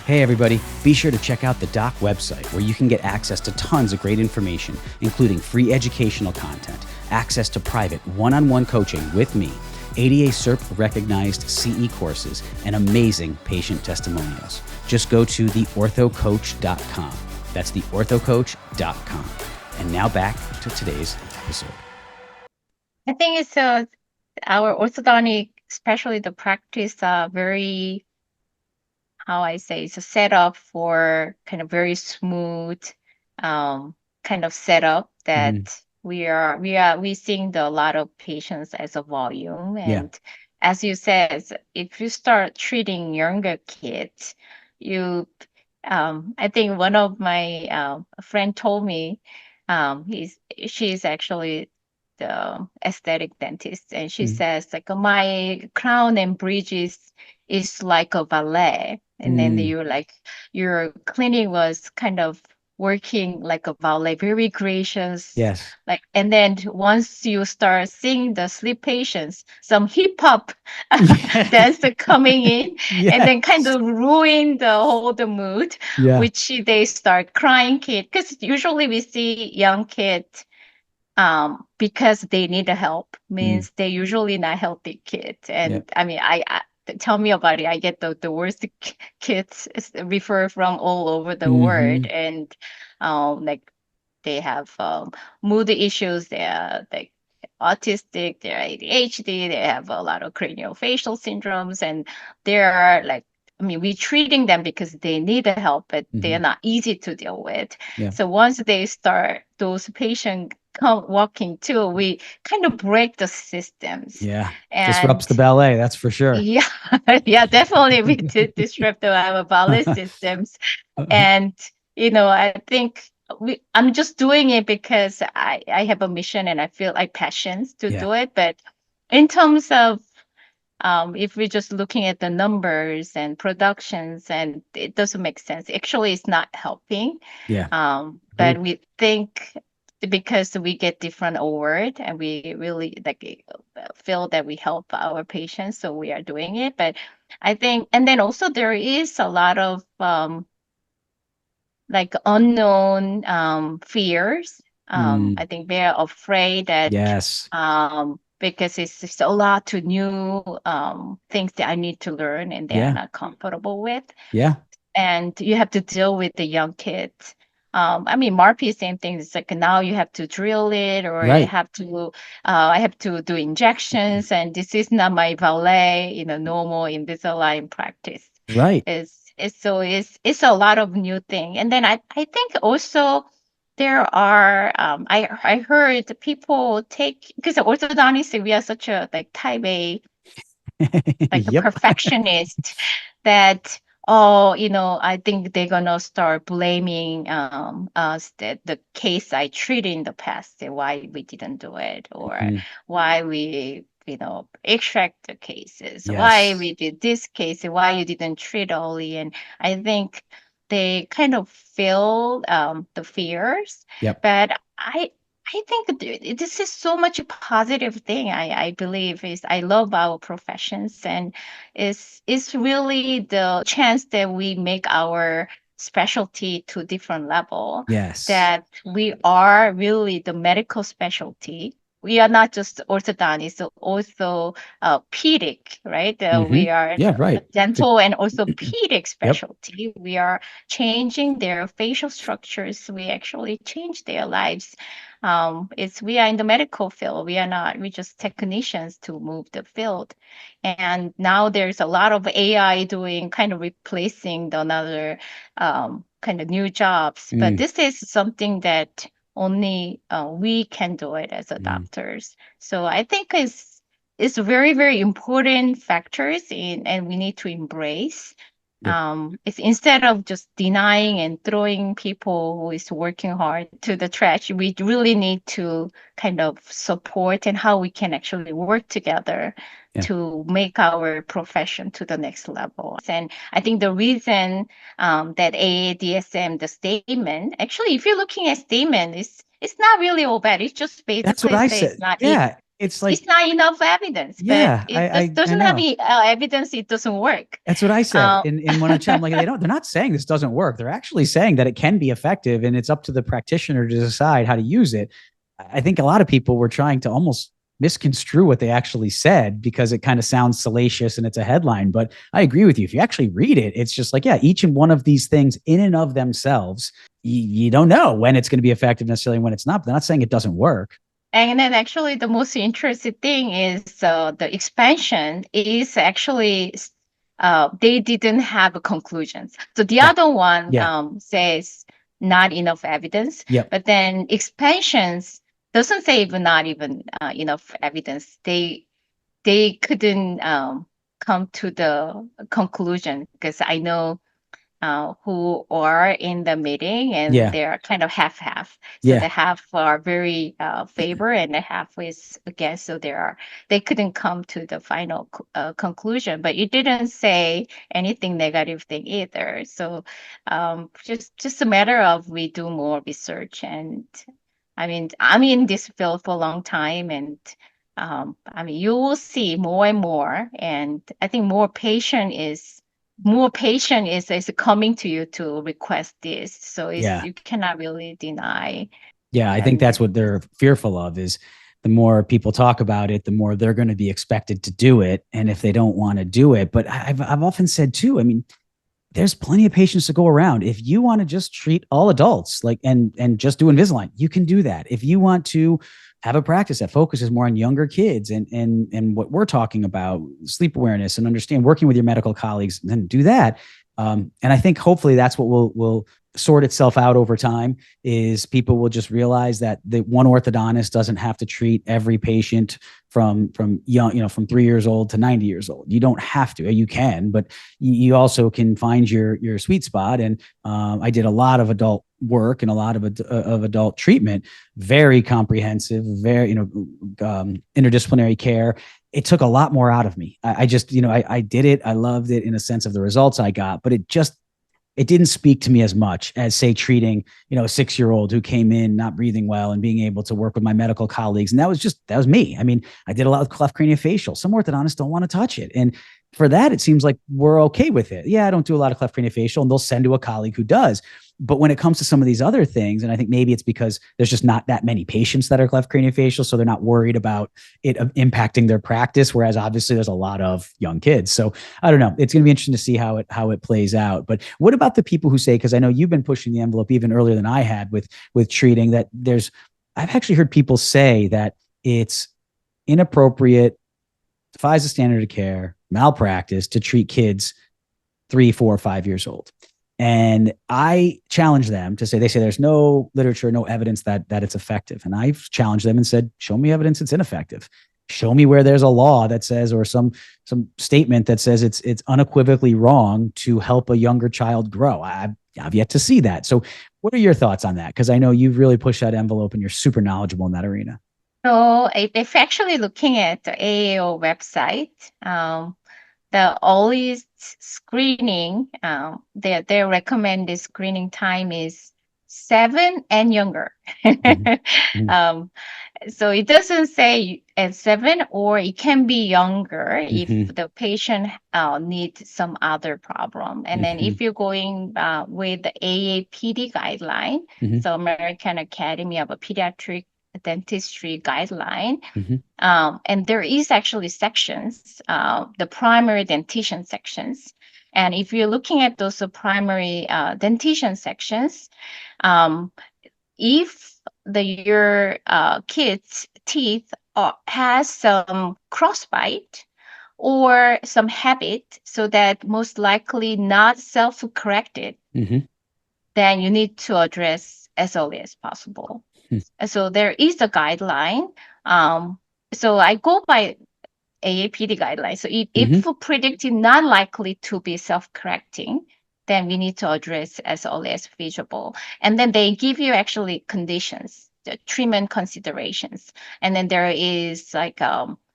Hey everybody, be sure to check out the Doc website, where you can get access to tons of great information, including free educational content, access to private one-on-one coaching with me, ADA CERP recognized CE courses, and amazing patient testimonials. Just go to theorthocoach.com. That's theorthocoach.com. And now back to today's episode. I think it's our orthodontic, especially the practice, very, how I say, it's a setup for kind of very smooth kind of setup that we seeing a lot of patients as a volume. And as you said, if you start treating younger kids, I think one of my friend told me, she's actually the aesthetic dentist, and she says, like, my crown and bridges is like a ballet. And then your clinic was kind of working like a ballet, very gracious. Yes. Like, and then once you start seeing the sleep patients, some hip hop dance coming in, and then kind of ruin the mood, which they start crying kid. Because usually we see young kids because they need help, means they're usually not healthy kids. And I tell me about it. I get the worst kids referred from all over the world, and like they have mood issues. They're like autistic. They're ADHD. They have a lot of craniofacial syndromes, and they're like, we're treating them because they need help, but they're not easy to deal with. So once they start, those patients come walking too, we kind of break the systems. And disrupts the ballet, that's for sure. Definitely we did disrupt our ballet systems. And I think I'm just doing it because I have a mission and I feel like passions to Yeah. do it. But in terms of if we're just looking at the numbers and productions, and it doesn't make sense. Actually, it's not helping. Yeah. But Agreed. we think because we get different award and we really like feel that we help our patients, so we are doing it. But I think, and then also there is a lot of like unknown fears. Mm, I think they're afraid that yes. because it's just a lot to new things that I need to learn and they're Yeah. not comfortable with. Yeah. And you have to deal with the young kids. I mean, Marpy, same thing. It's like now you have to drill it, or you Right. have to, I have to do injections, and this is not my valet, normal Invisalign practice. Right. It's a lot of new thing. And then I think also there are I heard people take, because orthodontics, we are such a like type A, like a Yep. perfectionist, that oh, I think they're gonna start blaming us, that the case I treated in the past, why we didn't do it, or Mhm. why we extract the cases, why Yes. we did this case, why you didn't treat early. And I think they kind of feel the fears. Yep. But I think this is so much a positive thing. I believe is I love our professions, and it's really the chance that we make our specialty to different level, Yes. that we are really the medical specialty. We are not just orthodontists, so also pedic, right? Hmm. We are Yeah. a Right. Good. dental and also pedic Yep. specialty. We are changing their facial structures. We actually change their lives. It's we are in the medical field. We are not. We just technicians to move the field. And now there's a lot of AI doing kind of replacing the another kind of new jobs. But Mm, this is something that only we can do it as a mm, doctors. So I think it's very, very important factors in, and we need to embrace. yep. It's instead of just denying and throwing people who is working hard to the trash, we really need to kind of support and how we can actually work together Yeah. to make our profession to the next level. And I think the reason that AADSM, the statement, actually, if you're looking at statement, it's not really all bad. It's just That's what basically I says said. Yeah. It's like, it's not enough evidence, but yeah, it just I doesn't have know. any evidence. It doesn't work. That's what I said. Um, And when I chat, I'm like, they're not saying this doesn't work. They're actually saying that it can be effective and it's up to the practitioner to decide how to use it. I think a lot of people were trying to almost misconstrue what they actually said because it kind of sounds salacious and it's a headline. But I agree with you. If you actually read it, it's just like, yeah, each and one of these things in and of themselves, you don't know when it's going to be effective necessarily and when it's not. But they're not saying it doesn't work. And then actually the most interesting thing is the expansion is actually they didn't have conclusions. So the Yeah. other one Yeah. says not enough evidence, Yep. but then expansions doesn't say even not even enough evidence. They couldn't come to the conclusion, because I know who are in the meeting, and Yeah. they're kind of half-half. So Yeah. the half are very favor and the half is against. So they couldn't come to the final conclusion, but it didn't say anything negative thing either. So just a matter of we do more research. And I mean, I'm in this field for a long time, and I mean, you will see more and more, and I think more patient is coming to you to request this. So it's Yeah. you cannot really deny. Yeah, I think And that's what they're fearful of is the more people talk about it, the more they're going to be expected to do it. And if they don't want to do it, but I've often said too, I mean, there's plenty of patients to go around. If you want to just treat all adults, like and just do Invisalign, you can do that. If you want to have a practice that focuses more on younger kids and what we're talking about, sleep awareness and understand working with your medical colleagues, then do that. And I think hopefully that's what will sort itself out over time is people will just realize that the one orthodontist doesn't have to treat every patient from young, from 3 years old to 90 years old. You don't have to. You can, but you also can find your sweet spot. And I did a lot of adult work and a lot of adult treatment, very comprehensive, very interdisciplinary care. It took a lot more out of me. I just I did it. I loved it in a sense of the results I got, but it didn't speak to me as much as, say, treating, a 6-year-old who came in not breathing well and being able to work with my medical colleagues. And that was me. I mean, I did a lot with cleft craniofacial. Some orthodontists don't want to touch it. And for that, it seems like we're okay with it. Yeah, I don't do a lot of cleft craniofacial, and they'll send to a colleague who does. But when it comes to some of these other things, and I think maybe it's because there's just not that many patients that are cleft craniofacial, so they're not worried about it impacting their practice, whereas obviously there's a lot of young kids. So I don't know. It's going to be interesting to see how it plays out. But what about the people who say, because I know you've been pushing the envelope even earlier than I had with treating, that I've actually heard people say that it's inappropriate, defies the standard of care, malpractice to treat kids 3, 4, 5 years old. And I challenge them to say, they say there's no literature, no evidence that it's effective. And I've challenged them and said, show me evidence it's ineffective. Show me where there's a law that says, or some statement that says it's unequivocally wrong to help a younger child grow. I've yet to see that. So what are your thoughts on that? Because I know you've really pushed that envelope and you're super knowledgeable in that arena. So if actually looking at the AAO website, the earliest screening, their recommended screening time is 7 and younger. Mm-hmm. So it doesn't say at 7, or it can be younger if the patient needs some other problem. And then if you're going with the AAPD guideline, so American Academy of Pediatric Dentistry guideline, and there is actually sections, the primary dentition sections. And if you're looking at those primary dentition sections, if your kid's teeth has some crossbite or some habit, so that most likely not self-corrected, then you need to address as early as possible. So there is a guideline. So I go by AAPD guidelines. So if predicted not likely to be self-correcting, then we need to address as early as feasible. And then they give you actually conditions, the treatment considerations. And then there is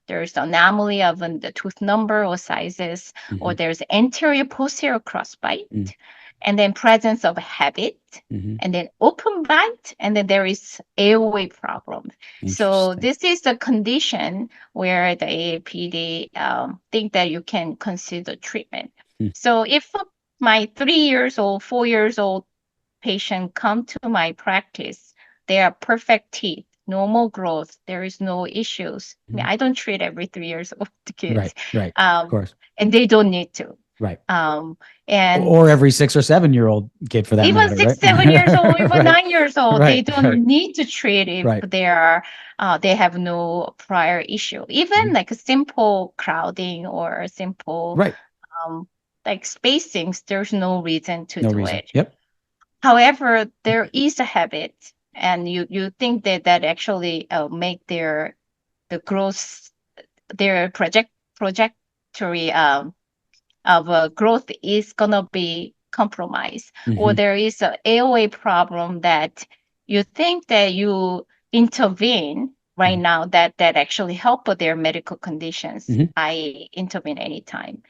there's anomaly of the tooth number or sizes, or there's anterior posterior crossbite. And then presence of habit, and then open bite, and then there is airway problem. So this is the condition where the AAPD think that you can consider treatment. So if my 3 years old, 4 years old patient come to my practice, they are perfect teeth, normal growth, there is no issues. I mean, I don't treat every 3 years old kids. Right. Of course. And they don't need to. Right. And or every 6 or 7 year old kid for that even matter, 6, right? 7 years old, even 9 years old, Right. they don't need to treat if they have no prior issue. Even like a simple crowding or a simple like spacings, there's no reason to do it. Yep. However, there is a habit, and you think that actually make the growth, their trajectory of growth is gonna be compromised, or there is an airway problem that you think that you intervene right now that actually help with their medical conditions. I intervene anytime.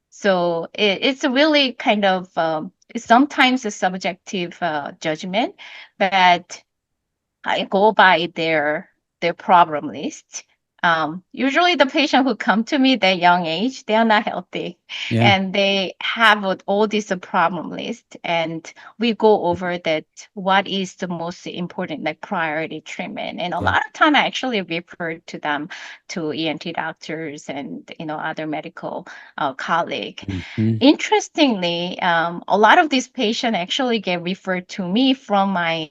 So it's really kind of sometimes a subjective judgment, but I go by their problem list. Usually the patient who come to me, they're young age, they are not healthy, and they have all this problem list, and we go over that what is the most important, like priority treatment. And a lot of time I actually refer to them to ENT doctors and other medical colleague. Interestingly, a lot of these patients actually get referred to me from my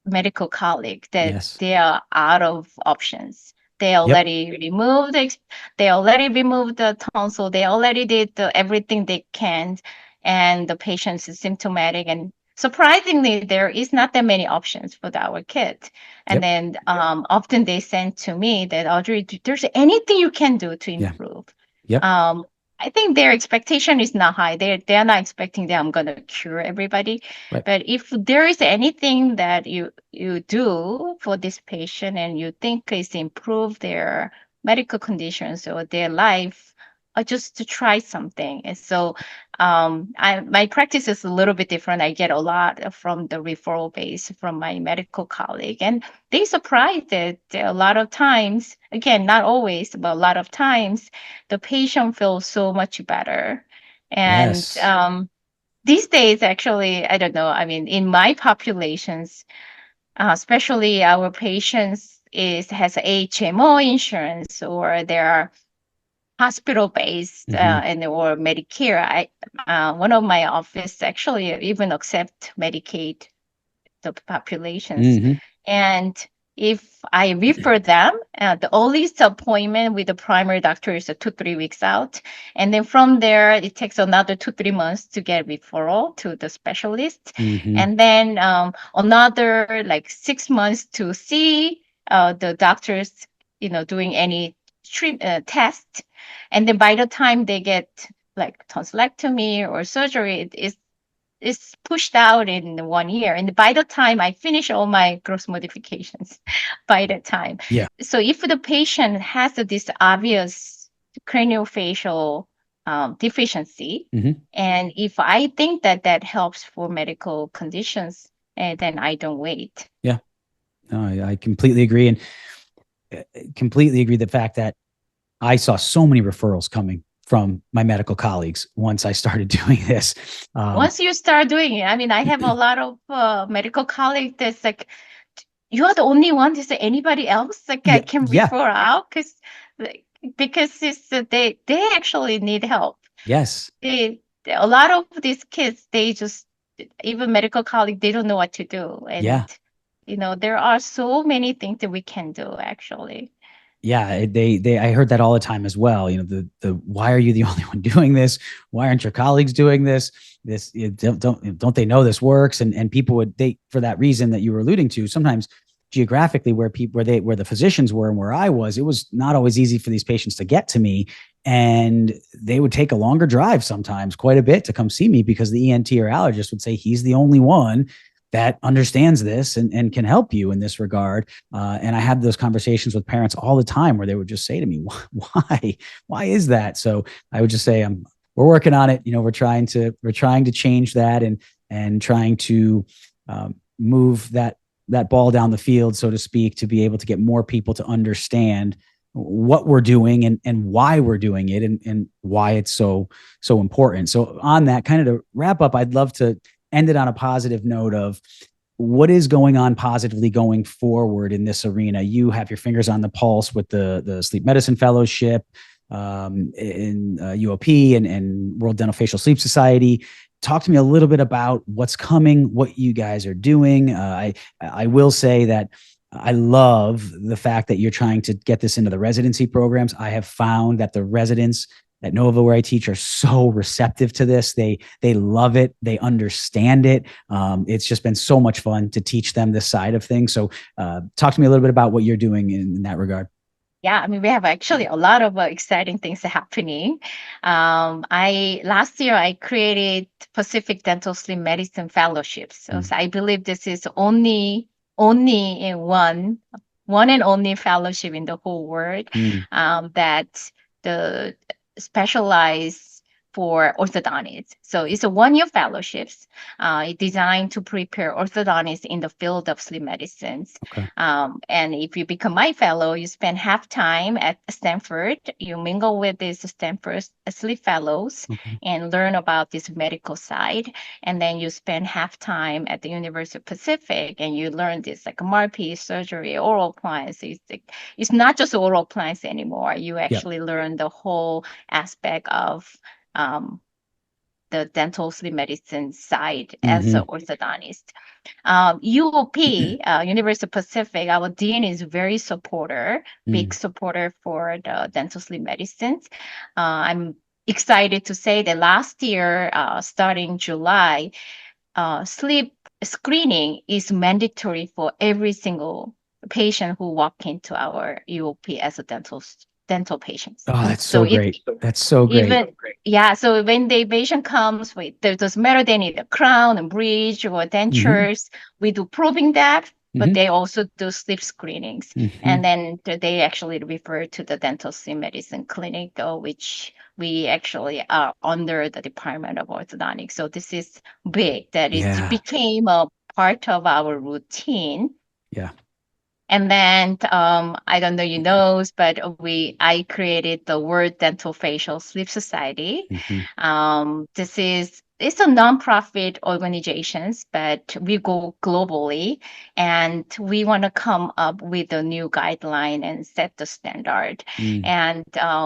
medical colleague that they are out of options. They already removed the tonsil. They already did everything they can, and the patient is symptomatic. And surprisingly, there is not that many options for our kids. And Yep. then often they send to me that, Audrey, there's anything you can do to Yeah. improve. Yep. Um, I think their expectation is not high. They're not expecting that I'm gonna cure everybody. Right. But if there is anything that you do for this patient and you think is improve their medical conditions or their life, or just to try something. And so my practice is a little bit different. I get a lot from the referral base from my medical colleague, and they surprised that a lot of times, again, not always, but a lot of times, the patient feels so much better. And Yes. these days, actually, I don't know. I mean, in my populations, especially our patients has HMO insurance or they are hospital based Hmm. and or Medicare. I one of my office actually even accept Medicaid the populations. Hmm. And if I refer them, the earliest appointment with the primary doctor is 2-3 weeks out. And then from there, it takes another 2-3 months to get referral to the specialist. Hmm. And then another like 6 months to see the doctors, doing any test. And then by the time they get like tonsillectomy or surgery, it's pushed out in 1 year. And by the time I finish all my growth modifications, by that time. Yeah. So if the patient has this obvious craniofacial deficiency, Hmm. and if I think that that helps for medical conditions, then I don't wait. Yeah. No, I completely agree. And completely agree the fact that I saw so many referrals coming from my medical colleagues once I started doing this. Once you start doing it, I mean, I have a lot of medical colleagues that's like, you're the only one. Is there anybody else like I Yeah. can Yeah. refer out? Because it's they actually need help. Yes. A lot of these kids, they just, even medical colleagues, they don't know what to do. And Yeah. there are so many things that we can do actually. Yeah, I heard that all the time as well. The why are you the only one doing this? Why aren't your colleagues doing this? Don't they know this works? And people would, they, for that reason that you were alluding to, sometimes geographically where the physicians were and where I was, it was not always easy for these patients to get to me, and they would take a longer drive, sometimes quite a bit, to come see me, because the ENT or allergist would say he's the only one that understands this and can help you in this regard. And I had those conversations with parents all the time where they would just say to me, why is that? So I would just say, we're working on it. We're trying to change that, and trying to move that ball down the field, so to speak, to be able to get more people to understand what we're doing, and why we're doing it, and why it's so important. So on that, kind of to wrap up, I'd love to end it on a positive note of what is going on positively going forward in this arena. You have your fingers on the pulse with the sleep medicine fellowship in UOP and World Dental Facial Sleep Society. Talk to me a little bit about what's coming, what you guys are doing. I will say that I love the fact that you're trying to get this into the residency programs. I have found that the residents at Nova, where I teach, are so receptive to this. They love it. They understand it. It's just been so much fun to teach them this side of things. So talk to me a little bit about what you're doing in that regard. Yeah, I mean, we have actually a lot of exciting things happening. I Last year I created Pacific Dental Sleep Medicine Fellowships. So I believe this is only in one and only fellowship in the whole world Mm. that the specialized for orthodontics. So it's a 1 year fellowships. It's designed to prepare orthodontists in the field of sleep medicine. Okay. And if you become my fellow, you spend half time at Stanford. You mingle with these Stanford sleep fellows Okay. and learn about this medical side. And then you spend half time at the University of Pacific and you learn this like MRP, surgery, oral appliance. It's not just oral appliance anymore. You Yeah. actually learn the whole aspect of the dental sleep medicine side as Mm-hmm. an orthodontist. UOP, University of Pacific, our dean is very supporter, big Mm. supporter for the dental sleep medicine. I'm excited to say that last year, starting July, sleep screening is mandatory for every single patient who walk into our UOP as a dental patients. Oh, that's So so great. That's so great. so when the patient comes with, it doesn't matter, they need a crown and bridge or dentures, we do probing that, but they also do sleep screenings. And then they actually refer to the dental sleep medicine clinic, which we actually are under the Department of Orthodontics. So this is big, that it became a part of our routine. Yeah. And then I don't know you know, but I created the World Dental Facial Sleep Society. It's a nonprofit organizations, but we go globally, and we want to come up with a new guideline and set the standard. And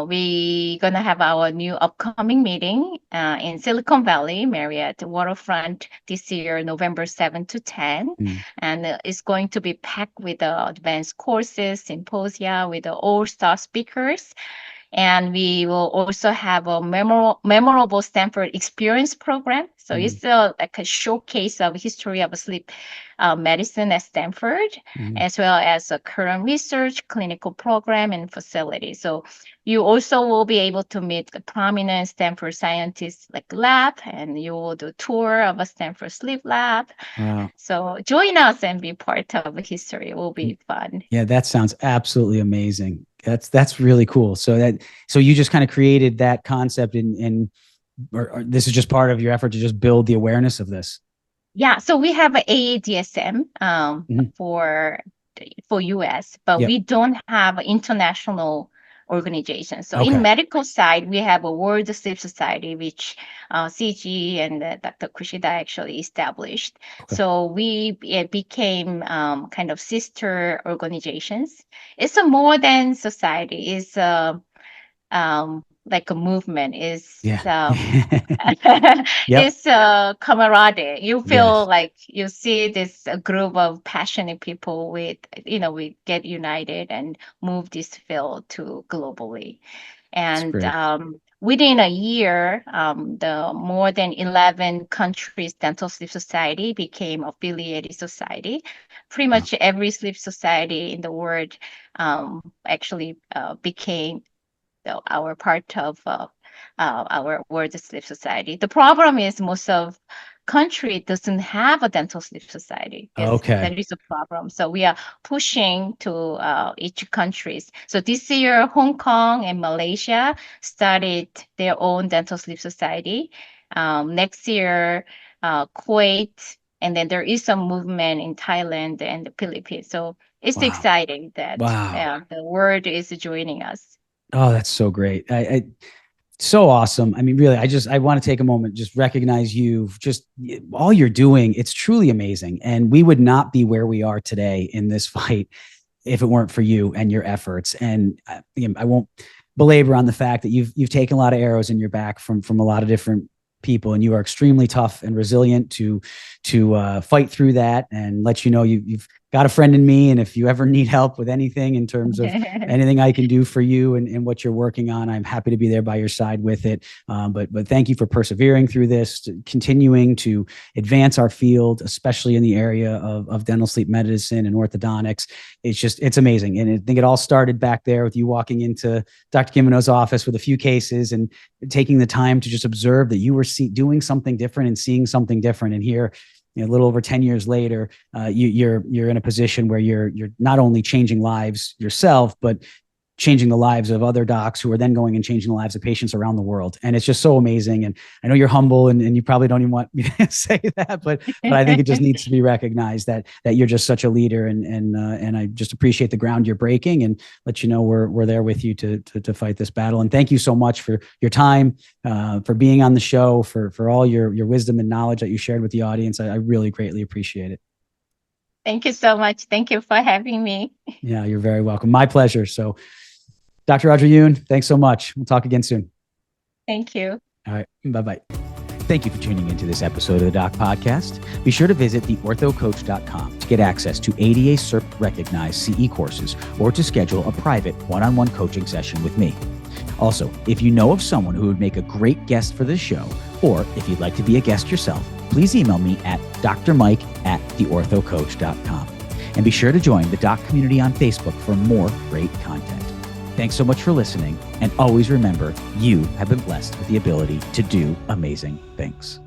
we gonna have our new upcoming meeting in Silicon Valley, Marriott Waterfront this year, November 7 to 10. And it's going to be packed with advanced courses, symposia with the all-star speakers. And we will also have a memorable Stanford experience program. So it's like a showcase of history of sleep medicine at Stanford, as well as a current research, clinical program, and facility. So you also will be able to meet the prominent Stanford scientists like lab, and you will do a tour of a Stanford sleep lab. Wow. So join us and be part of the history. It will be fun. Yeah, that sounds absolutely amazing. That's really cool. So you just kind of created that concept or this is just part of your effort to just build the awareness of this. Yeah. So we have an AADSM for US, but we don't have international organizations. So in medical side, we have a World Sleep Society, which CG and Dr. Kushida actually established. So we became kind of sister organizations. It's a more than society. It's like a movement. It's it's camaraderie. You feel like you see this group of passionate people with, we get united and move this field to globally. And within a year, the more than 11 countries dental sleep society became affiliated society. Pretty much every sleep society in the world actually became our part of our World Sleep Society. The problem is most of country doesn't have a dental sleep society. That is a problem. So we are pushing to each countries. So this year, Hong Kong and Malaysia started their own dental sleep society. Next year, Kuwait, and then there is some movement in Thailand and the Philippines. So it's exciting that the world is joining us. Oh, that's so great. So awesome. I mean, really, I want to take a moment, just recognize you, just all you're doing. It's truly amazing. And we would not be where we are today in this fight if it weren't for you and your efforts. And I won't belabor on the fact that you've taken a lot of arrows in your back from a lot of different people, and you are extremely tough and resilient to fight through that, and let you know you've got a friend in me. And if you ever need help with anything in terms of anything I can do for you and what you're working on, I'm happy to be there by your side with it. But thank you for persevering through this, continuing to advance our field, especially in the area of dental sleep medicine and orthodontics. It's amazing. And I think it all started back there with you walking into Dr. Guilleminault's office with a few cases and taking the time to just observe that you were doing something different and seeing something different. And here, a little over 10 years later, you're in a position where you're not only changing lives yourself, but changing the lives of other docs who are then going and changing the lives of patients around the world. And it's just so amazing. And I know you're humble and you probably don't even want me to say that, but I think it just needs to be recognized that you're just such a leader. And I just appreciate the ground you're breaking, and let you know we're there with you to fight this battle. And thank you so much for your time, for being on the show, for all your wisdom and knowledge that you shared with the audience. I really greatly appreciate it. Thank you so much. Thank you for having me. Yeah, you're very welcome. My pleasure. So Dr. Audrey Yoon, thanks so much. We'll talk again soon. Thank you. All right. Bye-bye. Thank you for tuning into this episode of the Doc Podcast. Be sure to visit theorthocoach.com to get access to ADA CERP recognized CE courses, or to schedule a private one-on-one coaching session with me. Also, if you know of someone who would make a great guest for this show, or if you'd like to be a guest yourself, please email me at drmike@theorthocoach.com. And be sure to join the doc community on Facebook for more great content. Thanks so much for listening. And always remember, you have been blessed with the ability to do amazing things.